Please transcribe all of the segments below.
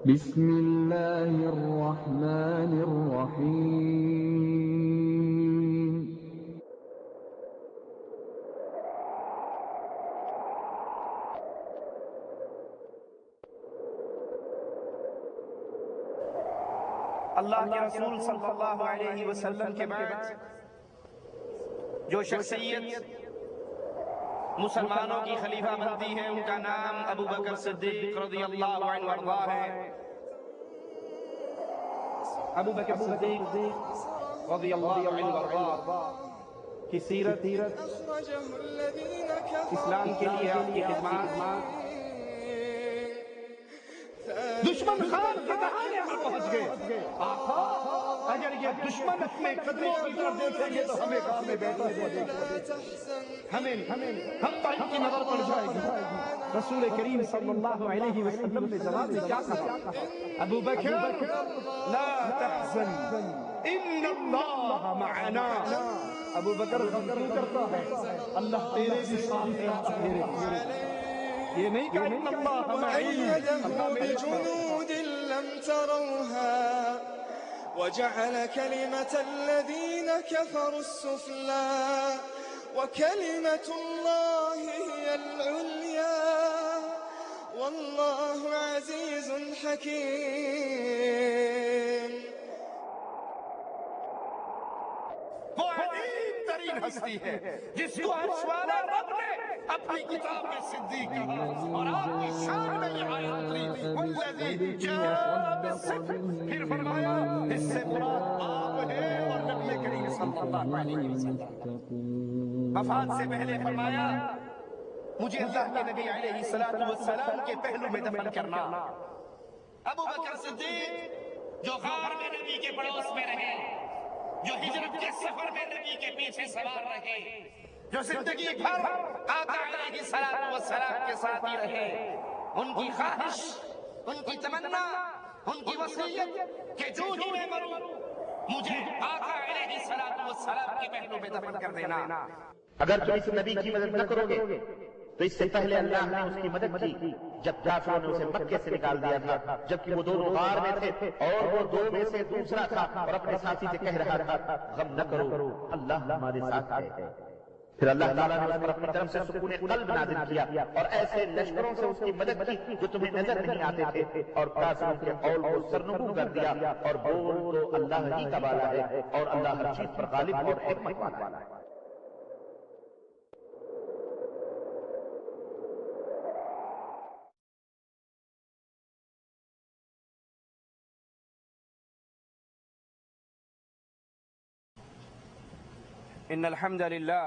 بسم الله الرحمن الرحيم. اللہ کے رسول صلی اللہ علیہ وسلم کے بعد جو شخصیت مسلمانوں کی خلیفہ بنتی ہے ان کا نام ابو بکر صدیق رضی اللہ عنہ وارضا ہے۔ ابو بکر صدیق رضی اللہ عنہ وارضا کی سیرت اسلام کے لیے آپ کی خدمات دشمن خان کے دہانے پر پہنچ گئے۔ آقا اگر یہ دشمن اپنے قدموں کی طرف دیکھیں گے تو ہمیں کام میں بیٹھے ہوئے دیکھیں گے، ہم پر کی نظر پڑ جائے گی۔ رسول کریم صلی اللہ علیہ وسلم نے جواب میں کیا کہا؟ ابو بکر لا تحزن ان اللہ معنا۔ ابو بکر غم کیوں کرتا ہے؟ اللہ تیرے بھی ساتھ ہے، یہ نہیں کہ ان اللہ معین، اللہ بجنود لم تروها وجعل كلمة الذين كفروا السفلى وكلمة الله هي العليا والله عزيز حكيم۔ وہ عظیم ترین ہستی ہے جس کو عرش والا رب نے اپنی کتاب میں صدیق کہا، اور آپ کی شان میں یہ آیت اتری والذی جاء بالصدق، پھر فرمایا اس سے مراد آپ ہیں اور نبی کریم صلی اللہ علیہ وسلم۔ وفات سے پہلے فرمایا مجھے اللہ کے نبی علیہ السلام کے پہلو میں دفن کرنا۔ ابو بکر صدیق جو غار میں نبی کے پڑوس میں رہے، جو ہجرت کے سفر میں نبی کے پیچھے سوار رہے، جو زندگی بھر آقا علیہ السلام کے ساتھ ہی رہے، ان کی خواہش، ان کی تمنا، ان کی وصیت کہ جو ہی میں مروں مجھے آقا علیہ السلام کے پہلو میں دفن کر دینا۔ اگر تم اس نبی کی مدد نہ کرو گے تو اس سے پہلے اللہ نے اس کی مدد کی جب کافروں نے اسے مکے سے نکال دیا تھا، جبکہ وہ دونوں غار میں تھے اور وہ دو میں سے دوسرا تھا، اور اپنے ساتھی سے کہہ رہا تھا غم نہ کرو، اللہ ہمارے ساتھ ہے۔ پھر اللہ تعالیٰ نے اس پر اپنی طرف سے سکون قلب نازل کیا اور ایسے لشکروں سے اس کی مدد کی جو تمہیں نظر نہیں آتے تھے، اور کافروں کے قول کو سرنگوں کر دیا، اور بول تو اللہ ہی کا والا ہے اور اللہ ہر چیز پر غالب اور حکمت والا ہے۔ ان الحمد لله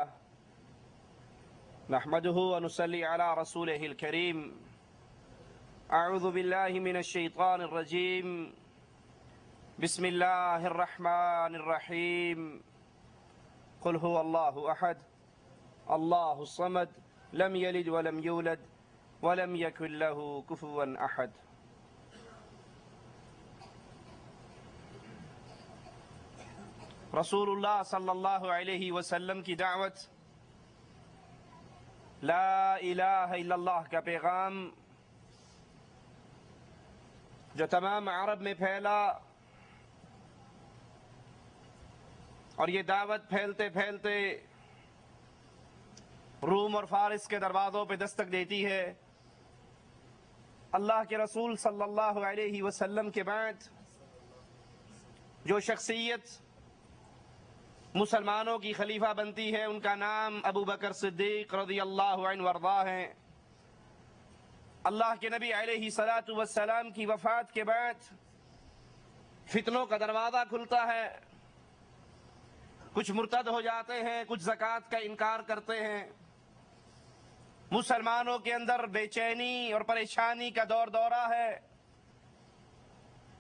نحمده ونصلي على رسوله الكريم۔ اعوذ بالله من الشيطان الرجيم، بسم الله الرحمن الرحيم، قل هو الله احد الله الصمد لم يلد ولم يولد ولم يكن له كفوا احد۔ رسول اللہ صلی اللہ علیہ وسلم کی دعوت، لا الہ الا اللہ کا پیغام جو تمام عرب میں پھیلا، اور یہ دعوت پھیلتے پھیلتے روم اور فارس کے دروازوں پہ دستک دیتی ہے۔ اللہ کے رسول صلی اللہ علیہ وسلم کے بعد جو شخصیت مسلمانوں کی خلیفہ بنتی ہے ان کا نام ابو بکر صدیق رضی اللہ عنہ وارضا ہے۔ اللہ کے نبی علیہ السلام کی وفات کے بعد فتنوں کا دروازہ کھلتا ہے، کچھ مرتد ہو جاتے ہیں، کچھ زکوٰۃ کا انکار کرتے ہیں، مسلمانوں کے اندر بے چینی اور پریشانی کا دور دورہ ہے،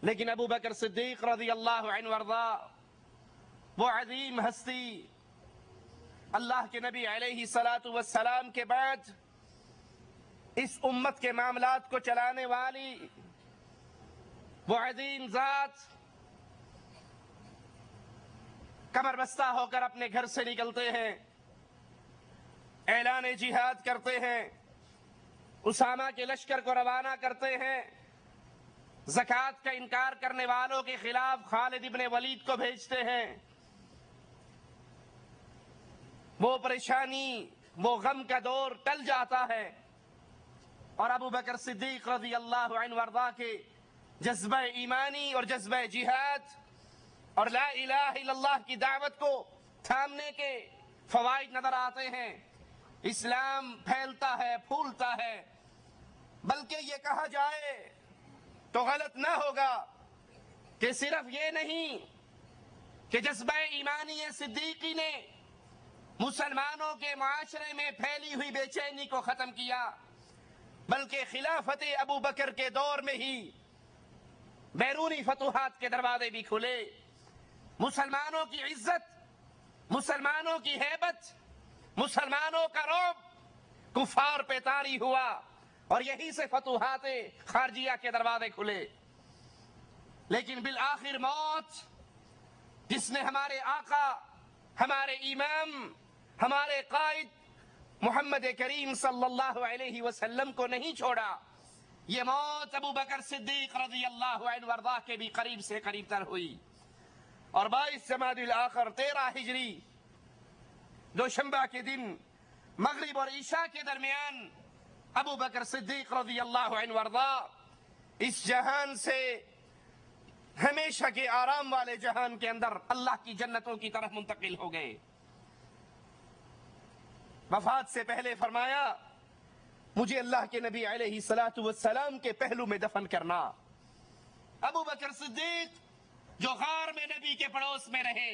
لیکن ابو بکر صدیق رضی اللہ عنہ وارضا وہ عظیم ہستی، اللہ کے نبی علیہ السلام کے بعد اس امت کے معاملات کو چلانے والی وہ عظیم ذات، کمر بستہ ہو کر اپنے گھر سے نکلتے ہیں، اعلان جہاد کرتے ہیں، اسامہ کے لشکر کو روانہ کرتے ہیں، زکوٰۃ کا انکار کرنے والوں کے خلاف خالد ابن ولید کو بھیجتے ہیں. وہ پریشانی، وہ غم کا دور ٹل جاتا ہے اور ابو بکر صدیق رضی اللہ عنہ وارضاہ کے جذبہ ایمانی اور جذبہ جہاد اور لا الہ الا اللہ کی دعوت کو تھامنے کے فوائد نظر آتے ہیں. اسلام پھیلتا ہے، پھولتا ہے. بلکہ یہ کہا جائے تو غلط نہ ہوگا کہ صرف یہ نہیں کہ جذبہ ایمانی صدیقی نے مسلمانوں کے معاشرے میں پھیلی ہوئی بے چینی کو ختم کیا، بلکہ خلافت ابو بکر کے دور میں ہی بیرونی فتوحات کے دروازے بھی کھلے. مسلمانوں کی عزت، مسلمانوں کی ہیبت، مسلمانوں کا رعب کفار پہ طاری ہوا اور یہی سے فتوحات خارجیہ کے دروازے کھلے. لیکن بالآخر موت، جس نے ہمارے آقا، ہمارے امام، ہمارے قائد محمد کریم صلی اللہ علیہ وسلم کو نہیں چھوڑا، یہ موت ابو بکر صدیق رضی اللہ عنہ وارضاہ کے بھی قریب سے قریب تر ہوئی. اور 22 جمادی الاخر 13 ہجری دوشنبہ کے دن مغرب اور عشاء کے درمیان ابو بکر صدیق رضی اللہ عنہ وارضاہ اس جہان سے ہمیشہ کے آرام والے جہان کے اندر اللہ کی جنتوں کی طرف منتقل ہو گئے. وفات سے پہلے فرمایا مجھے اللہ کے نبی علیہ الصلوۃ والسلام کے پہلو میں دفن کرنا. ابو بکر صدیق جو غار میں نبی کے پڑوس میں رہے،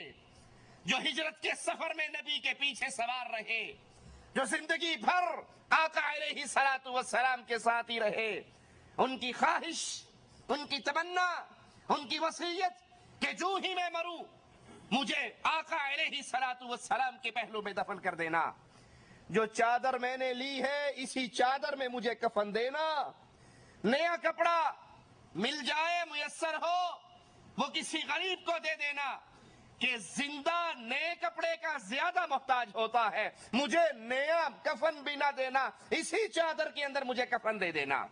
جو ہجرت کے سفر میں نبی کے پیچھے سوار رہے، جو زندگی بھر آقا علیہ الصلوۃ والسلام کے ساتھ ہی رہے، ان کی خواہش، ان کی تمنا، ان کی وصیت کہ جو ہی میں مروں مجھے آقا علیہ الصلوۃ والسلام کے پہلو میں دفن کر دینا. جو چادر میں نے لی ہے اسی چادر میں مجھے کفن دینا. نیا کپڑا مل جائے، میسر ہو، وہ کسی غریب کو دے دینا کہ زندہ نئے کپڑے کا زیادہ محتاج ہوتا ہے. مجھے نیا کفن بھی نہ دینا، اسی چادر کے اندر مجھے کفن دے دینا.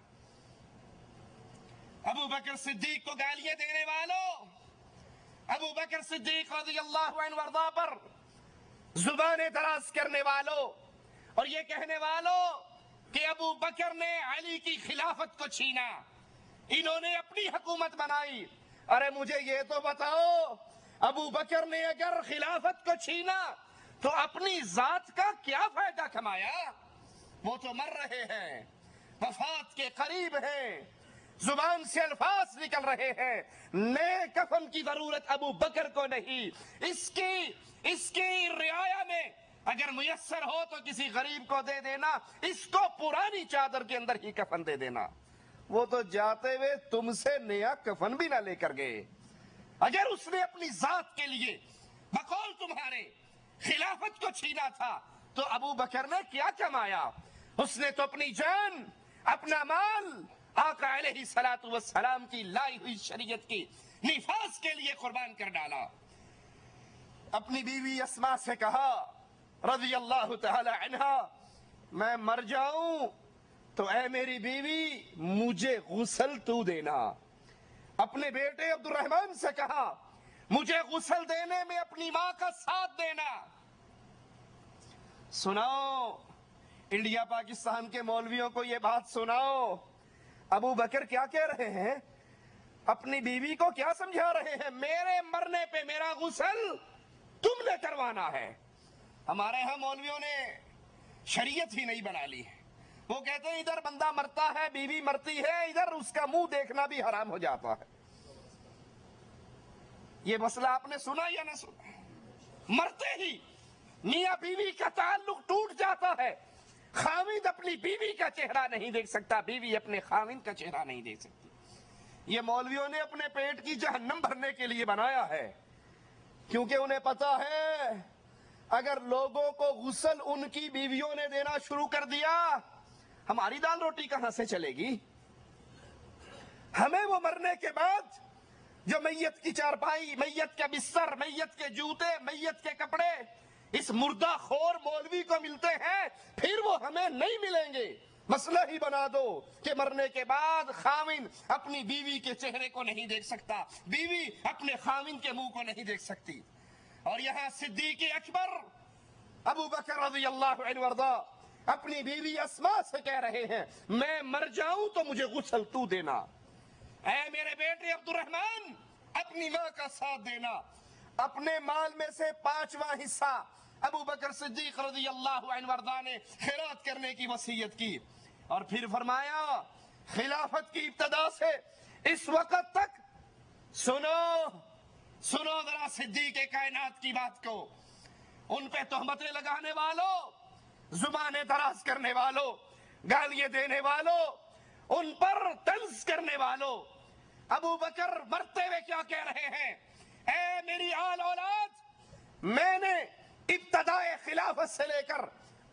ابو بکر صدیق کو گالیاں دینے والوں، ابو بکر صدیق رضی اللہ عنہ وارضاہ پر زبانیں دراز کرنے والوں اور یہ کہنے والوں کہ ابو بکر نے علی کی خلافت کو چھینا، انہوں نے اپنی حکومت بنائی. ارے مجھے یہ تو بتاؤ، ابو بکر نے اگر خلافت کو چھینا تو اپنی ذات کا کیا فائدہ کمایا؟ وہ تو مر رہے ہیں، وفات کے قریب ہیں، زبان سے الفاظ نکل رہے ہیں. نئے کفن کی ضرورت ابو بکر کو نہیں. اس کی رعایا میں اگر میسر ہو تو کسی غریب کو دے دینا، اس کو پرانی چادر کے اندر ہی کفن دے دینا. وہ تو جاتے ہوئے تم سے نیا کفن بھی نہ لے کر گئے. اگر اس نے اپنی ذات کے لیے بقول تمہارے خلافت کو چھینا تھا تو ابو بکر نے کیا کمایا؟ اس نے تو اپنی جان، اپنا مال آقا علیہ الصلوۃ والسلام کی لائی ہوئی شریعت کی نفاذ کے لیے قربان کر ڈالا. اپنی بیوی اسماء سے کہا رضی اللہ تعالی عنہا، میں مر جاؤں تو اے میری بیوی مجھے غسل تو دینا. اپنے بیٹے عبد الرحمن سے کہا مجھے غسل دینے میں اپنی ماں کا ساتھ دینا. سناؤ انڈیا پاکستان کے مولویوں کو یہ بات سناؤ، ابو بکر کیا کہہ رہے ہیں، اپنی بیوی کو کیا سمجھا رہے ہیں؟ میرے مرنے پہ میرا غسل تم نے کروانا ہے. ہمارے ہاں مولویوں نے شریعت ہی نہیں بنا لی ہے. وہ کہتے ہیں ادھر بندہ مرتا ہے، بیوی مرتی ہے، ادھر اس کا منہ دیکھنا بھی حرام ہو جاتا ہے. یہ مسئلہ آپ نے سنا یا نہ سنا؟ مرتے ہی میاں بیوی کا تعلق ٹوٹ جاتا ہے. خاوند اپنی بیوی کا چہرہ نہیں دیکھ سکتا، بیوی اپنے خاوند کا چہرہ نہیں دیکھ سکتی. یہ مولویوں نے اپنے پیٹ کی جہنم بھرنے کے لیے بنایا ہے، کیونکہ انہیں پتا ہے اگر لوگوں کو غسل ان کی بیویوں نے دینا شروع کر دیا ہماری دال روٹی کہاں سے چلے گی؟ ہمیں وہ مرنے کے بعد جو میت کی چارپائی، میت کا بستر، میت کے جوتے، میت کے کپڑے اس مردہ خور مولوی کو ملتے ہیں، پھر وہ ہمیں نہیں ملیں گے. مسئلہ ہی بنا دو کہ مرنے کے بعد خاوند اپنی بیوی کے چہرے کو نہیں دیکھ سکتا، بیوی اپنے خاوند کے منہ کو نہیں دیکھ سکتی۔ اور یہاں صدیق اکبر ابو بکر رضی اللہ عنہ وارضا اپنی بیوی اسماء سے کہہ رہے ہیں میں مر جاؤں تو مجھے غسل تو دینا، اے میرے بیٹے عبد الرحمن اپنی ماں کا ساتھ دینا۔ اپنے مال میں سے 5واں حصہ ابو بکر صدیق رضی اللہ عنہ وارضا نے خیرات کرنے کی وصیت کی، اور پھر فرمایا خلافت کی ابتدا سے اس وقت تک سنو ذرا صدیق کائنات کی بات کو، ان پہ تہمتیں لگانے والوں، زبانیں دراز کرنے والوں، گالیاں دینے والوں، ان پر طنز کرنے والوں، ابو بکر مرتے ہوئے کیا کہہ رہے ہیں؟ اے میری آل اولاد، میں نے ابتدائے خلافت سے لے کر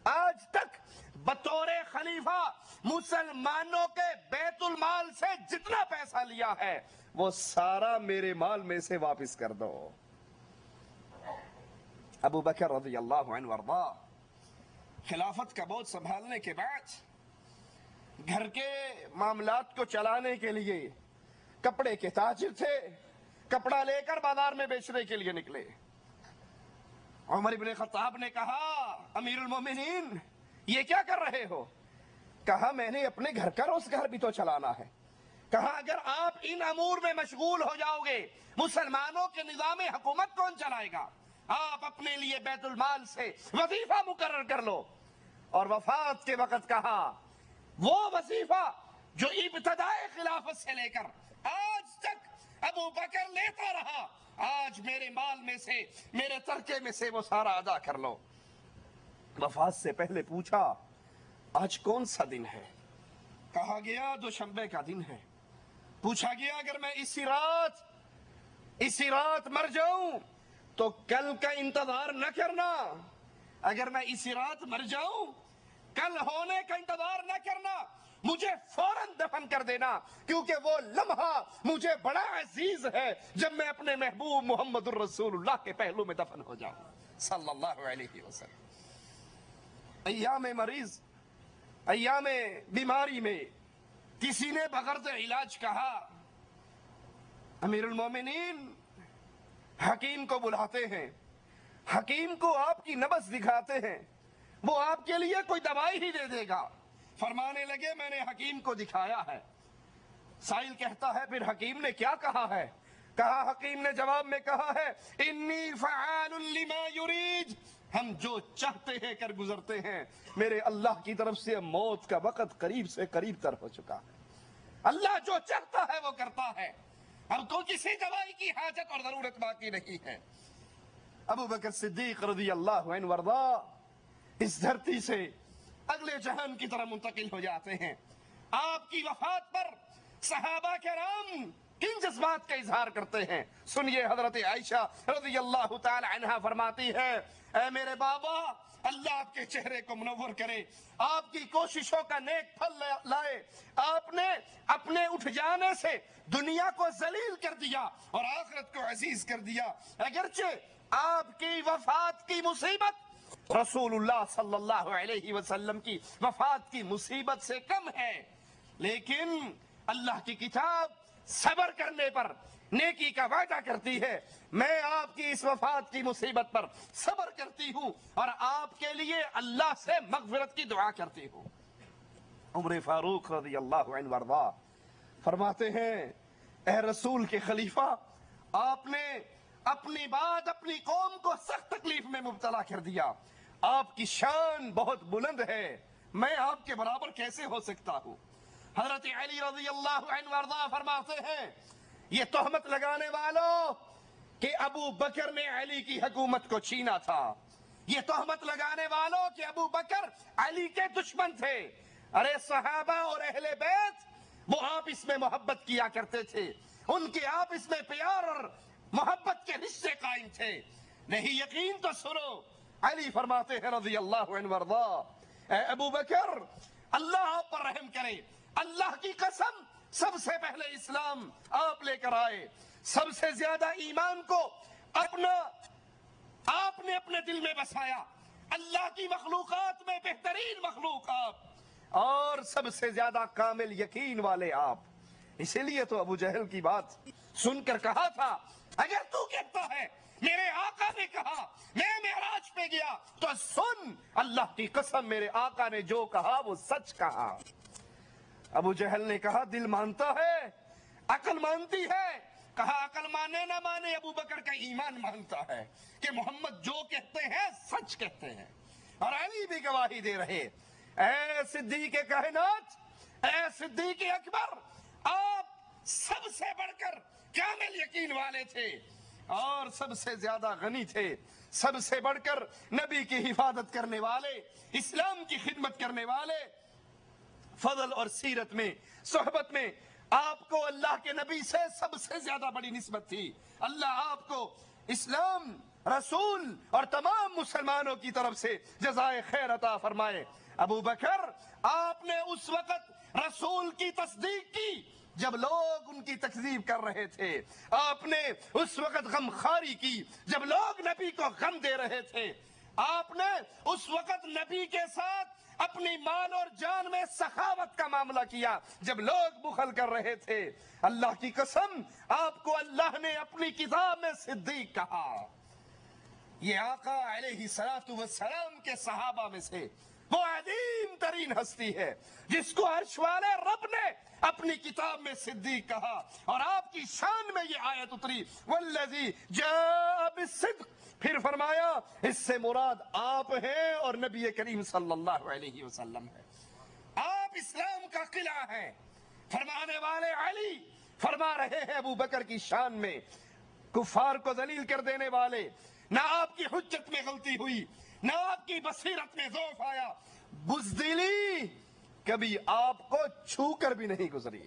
آج تک بطور خلیفہ مسلمانوں کے بیت المال سے جتنا پیسہ لیا ہے وہ سارا میرے مال میں سے واپس کر دو۔ ابو بکر رضی اللہ عنہ وارضا خلافت کا بوجھ سنبھالنے کے بعد گھر کے معاملات کو چلانے کے لیے کپڑے کے تاجر تھے، کپڑا لے کر بازار میں بیچنے کے لیے نکلے۔ عمر بن خطاب نے کہا امیر المومنین یہ کیا کر رہے ہو؟ کہا میں نے اپنے گھر کا روزگار بھی تو چلانا ہے۔ کہا اگر آپ ان امور میں مشغول ہو جاؤ گے مسلمانوں کے نظام حکومت کون چلائے گا؟ آپ اپنے لیے بیت المال سے وظیفہ مقرر کر لو۔ اور وفات کے وقت کہا وہ وظیفہ جو ابتدائے خلافت سے لے کر آج تک ابو بکر لیتا رہا، آج میرے مال میں سے، میرے ترکے میں سے وہ سارا ادا کر لو۔ وفات سے پہلے پوچھا آج کون سا دن ہے؟ کہا گیا دوشنبے کا دن ہے۔ پوچھا گیا اگر میں اسی رات مر جاؤں تو کل کا انتظار نہ کرنا، اگر میں اسی رات مر جاؤں کل ہونے کا انتظار نہ کرنا، مجھے فوراً دفن کر دینا، کیونکہ وہ لمحہ مجھے بڑا عزیز ہے جب میں اپنے محبوب محمد الرسول اللہ کے پہلو میں دفن ہو جاؤں صلی اللہ علیہ وسلم۔ ایام مریض، ایام بیماری میں کسی نے بغرض علاج کہا امیر المومنین حکیم کو بلاتے ہیں، حکیم کو آپ کی نبض دکھاتے ہیں، وہ آپ کے لیے کوئی دوائی ہی دے دے گا۔ فرمانے لگے میں نے حکیم کو دکھایا ہے۔ سائل کہتا ہے پھر حکیم نے کیا کہا ہے؟ کہا حکیم نے جواب میں کہا ہے انی فعال لما یرید، ہم جو چاہتے ہیں کر گزرتے ہیں، میرے اللہ کی طرف سے موت کا وقت قریب سے قریب تر ہو چکا ہے، اللہ جو چاہتا ہے وہ کرتا ہے، اب تو کسی دوائی کی حاجت اور ضرورت باقی نہیں ہے۔ ابو بکر صدیق رضی اللہ عنہ وارضا اس دھرتی سے اگلے جہان کی طرح منتقل ہو جاتے ہیں۔ آپ کی وفات پر صحابہ کرام کن جذبات کا اظہار کرتے ہیں سنیے۔ حضرت عائشہ رضی اللہ تعالی عنہا فرماتی ہے اے میرے بابا اللہ آپ کے چہرے کو منور کرے، آپ کی کوششوں کا نیک پھل لائے، آپ نے اپنے اٹھ جانے سے دنیا کو ذلیل کر دیا اور آخرت کو عزیز کر دیا۔ اگرچہ آپ کی وفات کی مصیبت رسول اللہ صلی اللہ علیہ وسلم کی وفات کی مصیبت سے کم ہے، لیکن اللہ کی کتاب صبر کرنے پر نیکی کا وعدہ کرتی ہے۔ میں آپ کی اس وفات کی مصیبت پر صبر کرتی ہوں اور آپ کے لیے اللہ سے مغفرت کی دعا کرتی ہوں۔ عمر فاروق رضی اللہ عنہ وارضا فرماتے ہیں اے رسول کے خلیفہ، آپ نے اپنی بات اپنی قوم کو سخت تکلیف میں مبتلا کر دیا، آپ کی شان بہت بلند ہے، میں آپ کے برابر کیسے ہو سکتا ہوں؟ حضرت علی رضی اللہ عنہ وارضا فرماتے ہیں یہ تہمت لگانے والوں کہ ابو بکر نے علی کی حکومت کو چھینا تھا، یہ تہمت لگانے والوں کہ ابو بکر علی کے دشمن تھے، ارے صحابہ اور اہل بیت وہ آپس میں محبت کیا کرتے تھے، ان کے آپس میں پیار اور محبت کے رشتے قائم تھے۔ نہیں یقین تو سنو، علی فرماتے ہیں رضی اللہ عنہ وارضا اے ابو بکر اللہ آپ پر رحم کرے، اللہ کی قسم سب سے پہلے اسلام آپ لے کر آئے، سب سے زیادہ ایمان کو آپ نے اپنے دل میں بسایا، اللہ کی مخلوقات میں بہترین مخلوق اور سب سے زیادہ کامل یقین والے آپ۔ اسی لیے تو ابو جہل کی بات سن کر کہا تھا اگر تو کہتا ہے میرے آقا نے کہا میں معراج پہ گیا تو سن اللہ کی قسم میرے آقا نے جو کہا وہ سچ کہا۔ ابو جہل نے کہا دل مانتا ہے، عقل مانتی ہے۔ کہا عقل مانے نہ مانے ابو بکر کا ایمان مانتا ہے کہ محمد جو کہتے ہیں سچ کہتے ہیں۔ اور علی بھی گواہی دے رہے، اے صدیق کائنات، اے صدیق اکبر، آپ سب سے بڑھ کر کامل یقین والے تھے اور سب سے زیادہ غنی تھے، سب سے بڑھ کر نبی کی حفاظت کرنے والے، اسلام کی خدمت کرنے والے۔ فضل اور سیرت میں، صحبت میں آپ کو اللہ کے نبی سے سب سے زیادہ بڑی نسبت تھی۔ اللہ آپ کو اسلام، رسول اور تمام مسلمانوں کی طرف سے جزائے خیر عطا فرمائے۔ ابو بکر، آپ نے اس وقت رسول کی تصدیق کی جب لوگ ان کی تکذیب کر رہے تھے، آپ نے اس وقت غمخواری کی جب لوگ نبی کو غم دے رہے تھے، آپ نے اس وقت نبی کے ساتھ اپنی مال اور جان میں سخاوت کا معاملہ کیا جب لوگ بخل کر رہے تھے۔ اللہ کی قسم آپ کو اللہ نے اپنی کتاب میں صدیق کہا۔ یہ آقا علیہ السلام کے صحابہ میں سے وہ عظیم ترین ہستی ہے جس کو عرش والے رب نے اپنی کتاب میں صدیق کہا، اور آپ کی شان میں یہ آیت اتری والذی جاء بالصدق، پھر فرمایا اس سے مراد آپ ہیں اور نبی کریم صلی اللہ علیہ وسلم ہے۔ آپ اسلام کا قلعہ ہیں۔ فرمانے والے علی فرما رہے ہیں ابو بکر کی شان میں، کفار کو ذلیل کر دینے والے، نہ آپ کی حجت میں غلطی ہوئی، نہ آپ کی بصیرت میں ضعف آیا، بزدلی کبھی آپ کو چھو کر بھی نہیں گزری۔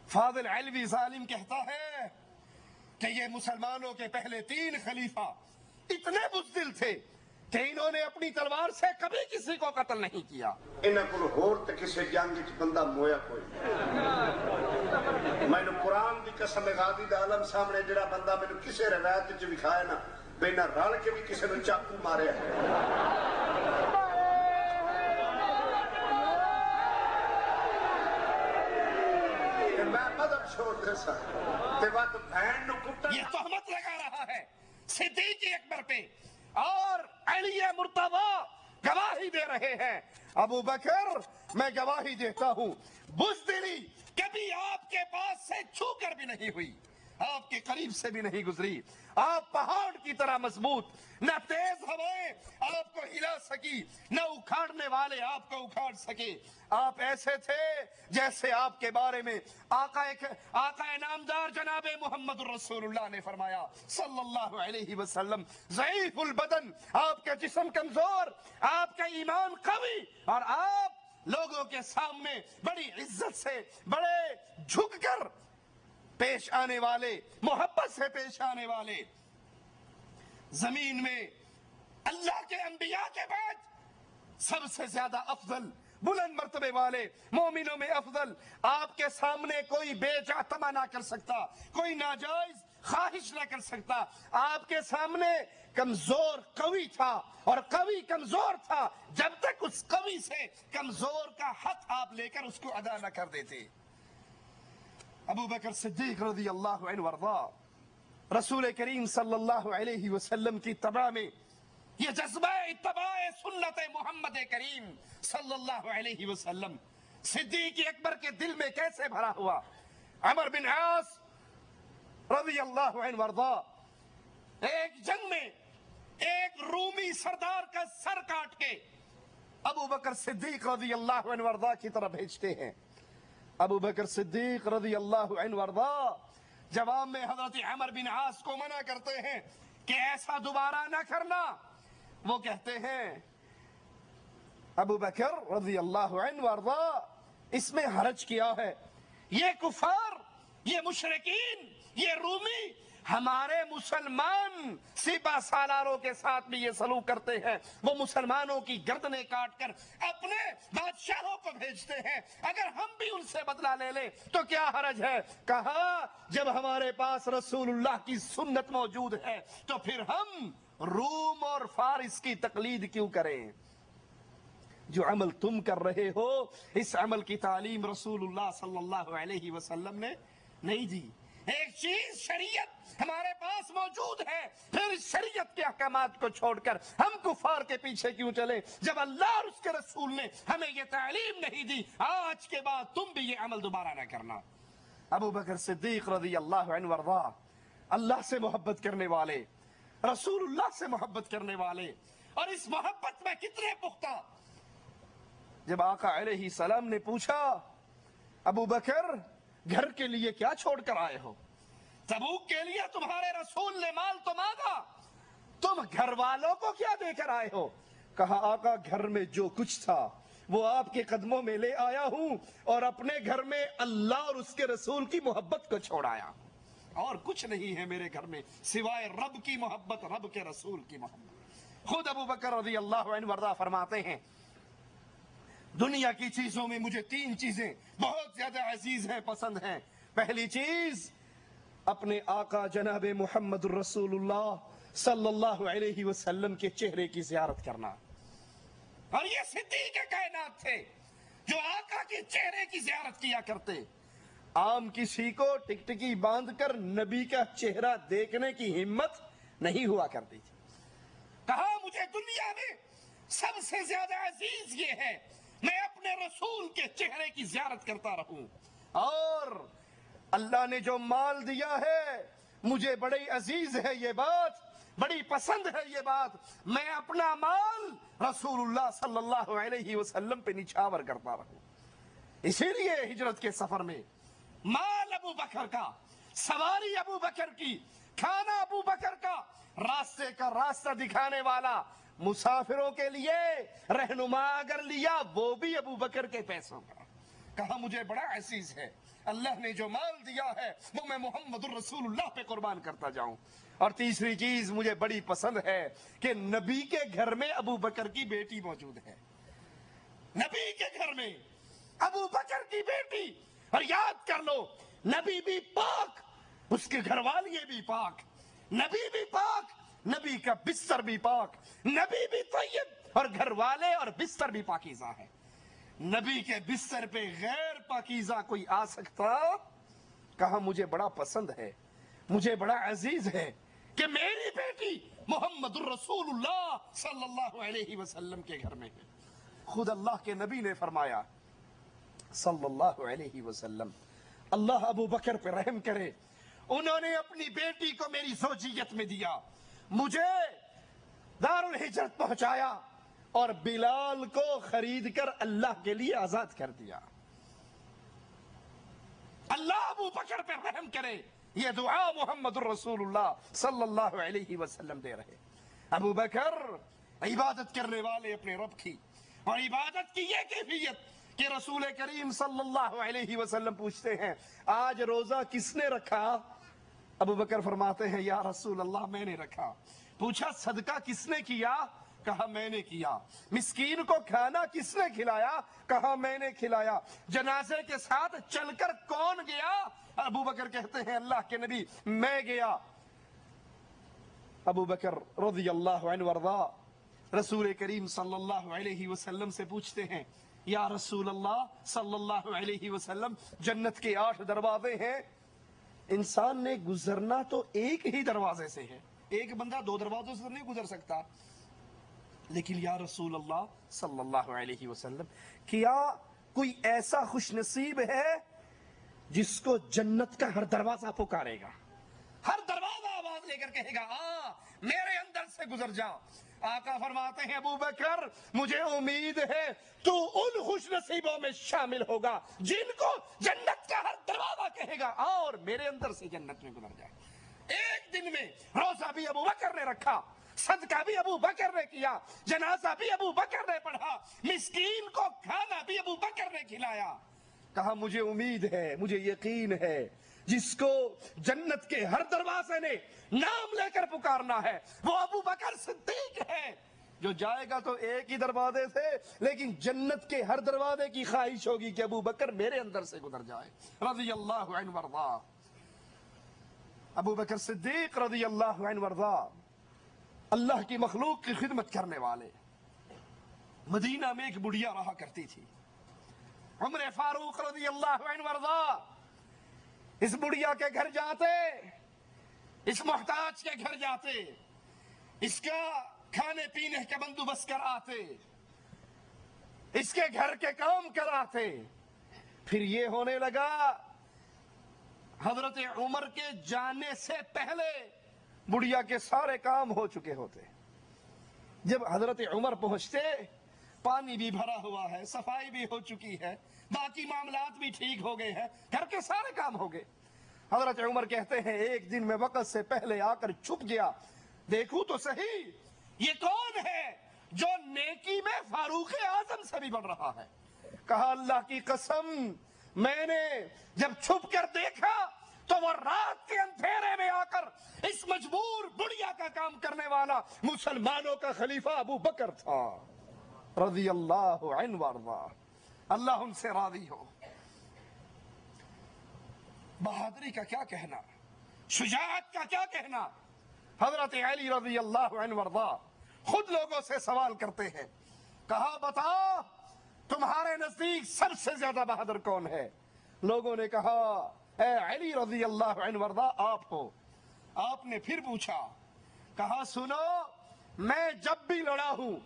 فاضل علوی ظالم کہتا ہے کہ یہ مسلمانوں کے پہلے 3 خلیفہ اتنے بزدل تھے کہ انہوں نے اپنی تلوار سے کبھی کسی کو قتل نہیں کیا۔ انہاں کول ہور تے کسے جنگ وچ بندہ مویا کوئی میں نے قرآن دی قسم غازی دا عالم سامنے جڑا بندہ میں نے کسے روایت وچ وکھایا نا بینا رل کے بھی کسے نے چاقو ماریا ہے۔ میں مذہب چھوڑ دے سا تے وقت بہن نو کٹا، یہ تہمت لگا رہا ہے صدیق اکبر پہ، اور علی مرتضی گواہی دے رہے ہیں۔ ابو بکر میں گواہی دیتا ہوں بزدلی کبھی آپ کے پاس سے چھو کر بھی نہیں ہوئی، آپ کے قریب سے بھی نہیں گزری۔ آپ پہاڑ کی طرح مضبوط، نہ تیز ہوائیں آپ کو ہلا سکی، نہ اکھاڑنے والے آپ کو اکھاڑ سکے۔ آپ ایسے تھے جیسے آپ کے بارے میں آقا نامدار جناب محمد الرسول اللہ نے فرمایا صلی اللہ علیہ وسلم، ضعیف البدن، آپ کا جسم کمزور، آپ کا ایمان قوی، اور آپ لوگوں کے سامنے بڑی عزت سے، بڑے جھک کر پیش آنے والے، محبت سے پیش آنے والے۔ زمین میں اللہ کے انبیاء کے بعد سب سے زیادہ افضل، بلند مرتبے والے، مومنوں میں افضل، آپ کے سامنے کوئی بے جا تما نہ کر سکتا، کوئی ناجائز خواہش نہ کر سکتا۔ آپ کے سامنے کمزور قوی تھا، اور قوی کمزور تھا جب تک اس قوی سے کمزور کا حق آپ لے کر اس کو ادا نہ کر دیتے۔ ابو بکر صدیق رضی اللہ عنہ وارضا رسول کریم صلی اللہ علیہ وسلم کی اتباع میں یہ جذبہ اتباع سنت محمد کریم صلی اللہ علیہ وسلم صدیق اکبر کے دل میں کیسے بھرا ہوا۔ عمر بن عاص رضی اللہ عنہ وارضا ایک جنگ میں ایک رومی سردار کا سر کاٹ کے ابو بکر صدیق رضی اللہ عنہ وارضا کی طرف بھیجتے ہیں۔ ابو بکر صدیق رضی اللہ عنہ وارضا جواب میں حضرت عمر بن عاص کو منع کرتے ہیں کہ ایسا دوبارہ نہ کرنا۔ وہ کہتے ہیں ابو بکر رضی اللہ عنہ وارضا اس میں حرج کیا ہے، یہ کفار، یہ مشرکین، یہ رومی ہمارے مسلمان سپہ سالاروں کے ساتھ بھی یہ سلوک کرتے ہیں، وہ مسلمانوں کی گردنیں کاٹ کر اپنے بادشاہوں کو بھیجتے ہیں، اگر ہم بھی ان سے بدلہ لے لیں تو کیا حرج ہے؟ کہا جب ہمارے پاس رسول اللہ کی سنت موجود ہے تو پھر ہم روم اور فارس کی تقلید کیوں کریں؟ جو عمل تم کر رہے ہو اس عمل کی تعلیم رسول اللہ صلی اللہ علیہ وسلم نے نہیں دی۔ ایک چیز شریعت ہمارے پاس موجود ہے، پھر اس شریعت کے احکامات کو چھوڑ کر ہم کفار کے پیچھے کیوں چلے جب اللہ اور اس کے رسول نے ہمیں یہ تعلیم نہیں دی؟ آج کے بعد تم بھی یہ عمل دوبارہ نہ کرنا۔ ابو بکر صدیق رضی اللہ عنہ وارضا، اللہ سے محبت کرنے والے، رسول اللہ سے محبت کرنے والے، اور اس محبت میں کتنے پختہ۔ جب آقا علیہ السلام نے پوچھا ابو بکر گھر کے لیے کیا چھوڑ کر آئے ہو؟ تبوک کے لیے تمہارے رسول نے مال تو مانگا، تم گھر والوں کو کیا دے کر آئے ہو؟ کہا آقا گھر میں جو کچھ تھا وہ آپ کے قدموں میں لے آیا ہوں، اور اپنے گھر میں اللہ اور اس کے رسول کی محبت کو چھوڑایا، اور کچھ نہیں ہے میرے گھر میں سوائے رب کی محبت، رب کے رسول کی محبت۔ خود ابو بکر رضی اللہ عنہ وارضا فرماتے ہیں دنیا کی چیزوں میں مجھے 3 چیزیں بہت زیادہ عزیز ہیں، پسند ہیں۔ پہلی چیز اپنے آقا جناب محمد الرسول اللہ صلی اللہ علیہ وسلم کے چہرے کی زیارت کرنا، اور یہ صدیق کائنات تھے جو آقا کے چہرے کی زیارت کیا کرتے۔ عام کسی کو ٹکٹکی باندھ کر نبی کا چہرہ دیکھنے کی ہمت نہیں ہوا کرتی تھی۔ کہا مجھے دنیا میں سب سے زیادہ عزیز یہ ہے میں اپنے رسول کے چہرے کی زیارت کرتا رہوں، اور اللہ نے جو مال دیا ہے مجھے بڑی عزیز ہے یہ بات، بڑی پسند ہے یہ بات، میں اپنا مال رسول اللہ صلی اللہ علیہ وسلم پہ نچھاور کرتا رہوں۔ اسی لیے ہجرت کے سفر میں مال ابو بکر کا، سواری ابو بکر کی، کھانا ابو بکر کا، راستے کا راستہ دکھانے والا، مسافروں کے لیے رہنما اگر لیا وہ بھی ابو بکر کے پیسوں کا۔ کہا مجھے بڑا عزیز ہے، اللہ نے جو مال دیا ہے وہ میں محمد الرسول اللہ پہ قربان کرتا جاؤں۔ اور تیسری چیز مجھے بڑی پسند ہے کہ نبی کے گھر میں ابو بکر کی بیٹی موجود ہے، نبی کے گھر میں ابو بکر کی بیٹی، اور یاد کر لو نبی بھی پاک، اس کے گھر والی بھی پاک، نبی بھی پاک، نبی کا بستر بھی پاک، نبی بھی طیب، اور گھر والے اور بستر بھی پاکیزہ ہے۔ نبی کے بستر پہ غیر پاکیزہ کوئی آ سکتا؟ کہا مجھے بڑا پسند ہے، مجھے بڑا عزیز ہے کہ میری بیٹی محمد الرسول اللہ صلی اللہ علیہ وسلم کے گھر میں ہے۔ خود اللہ کے نبی نے فرمایا صلی اللہ علیہ وسلم، اللہ ابو بکر پہ رحم کرے، انہوں نے اپنی بیٹی کو میری زوجیت میں دیا، مجھے دار الہجرت پہنچایا، اور بلال کو خرید کر اللہ کے لیے آزاد کر دیا۔ اللہ ابو بکر پہ رحم کرے، یہ دعا محمد الرسول اللہ صلی اللہ علیہ وسلم دے رہے۔ ابو بکر عبادت کرنے والے اپنے رب کی، اور عبادت کی یہ کیفیت کہ رسول کریم صلی اللہ علیہ وسلم پوچھتے ہیں آج روزہ کس نے رکھا؟ ابو بکر فرماتے ہیں یا رسول اللہ میں نے رکھا۔ پوچھا صدقہ کس نے کیا؟ کہا میں نے کیا۔ مسکین کو کھانا کس نے کھلایا؟ کہا میں نے کھلایا۔ جنازے کے ساتھ چل کر کون گیا؟ ابو بکر کہتے ہیں اللہ کے نبی میں گیا۔ ابو بکر رضی اللہ عنہ وارضا رسول کریم صلی اللہ علیہ وسلم سے پوچھتے ہیں یا رسول اللہ صلی اللہ علیہ وسلم جنت کے 8 دروازے ہیں، انسان نے گزرنا تو ایک ہی دروازے سے ہے، ایک بندہ 2 دروازوں سے نہیں گزر سکتا، لیکن یا رسول اللہ صلی اللہ علیہ وسلم کیا کوئی ایسا خوش نصیب ہے جس کو جنت کا ہر دروازہ پکارے گا، ہر دروازہ آواز لے کر کہے گا میرے اندر سے گزر جا؟ آقا فرماتے ہیں ابو بکر مجھے امید ہے تو ان خوش نصیبوں میں شامل ہوگا جن کو جنت کا ہر دروازہ کہے گا اور میرے اندر سے جنت میں گزر جائے۔ ایک دن میں روزہ بھی ابو بکر نے رکھا، صدقہ بھی ابو بکر نے کیا، جنازہ بھی ابو بکر نے پڑھا، مسکین کو کھانا بھی ابو بکر نے کھلایا۔ کہا مجھے امید ہے، مجھے یقین ہے جس کو جنت کے ہر دروازے نے نام لے کر پکارنا ہے وہ ابو بکر صدیق ہے، جو جائے گا تو ایک ہی دروازے سے لیکن جنت کے ہر دروازے کی خواہش ہوگی کہ ابو بکر میرے اندر سے گزر جائے رضی اللہ عنہ وارضا۔ ابو بکر صدیق رضی اللہ عنہ وارضا اللہ کی مخلوق کی خدمت کرنے والے، مدینہ میں ایک بڑھیا رہا کرتی تھی، عمر فاروق رضی اللہ عنہ وارضا اس بڑھیا کے گھر جاتے، اس محتاج کے گھر جاتے، اس کا کھانے پینے کا بندوبست کراتے، اس کے گھر کے کام کراتے۔ پھر یہ ہونے لگا حضرت عمر کے جانے سے پہلے بڑھیا کے سارے کام ہو چکے ہوتے۔ جب حضرت عمر پہنچتے پانی بھی بھرا ہوا ہے، صفائی بھی ہو چکی ہے، باقی معاملات بھی ٹھیک ہو گئے ہیں، گھر کے سارے کام ہو گئے۔ حضرت عمر کہتے ہیں ایک دن میں وقت سے پہلے آ کر چھپ گیا، دیکھوں تو صحیح یہ کون ہے جو نیکی میں فاروق اعظم سے بھی بڑھ رہا ہے۔ کہا اللہ کی قسم میں نے جب چھپ کر دیکھا تو وہ رات کے اندھیرے میں آ کر اس مجبور بڑھیا کا کام کرنے والا مسلمانوں کا خلیفہ ابو بکر تھا رضی اللہ عنہ وارضا، اللہ ان سے راضی ہو۔ بہادری کا کیا کہنا، شجاعت کا کیا کہنا۔ حضرت علی رضی اللہ عنہ وارضا خود لوگوں سے سوال کرتے ہیں، کہا بتاؤ تمہارے نزدیک سب سے زیادہ بہادر کون ہے؟ لوگوں نے کہا اے علی رضی اللہ عنہ وارضا آپ ہو۔ آپ نے پھر پوچھا، کہا سنو میں جب بھی لڑا ہوں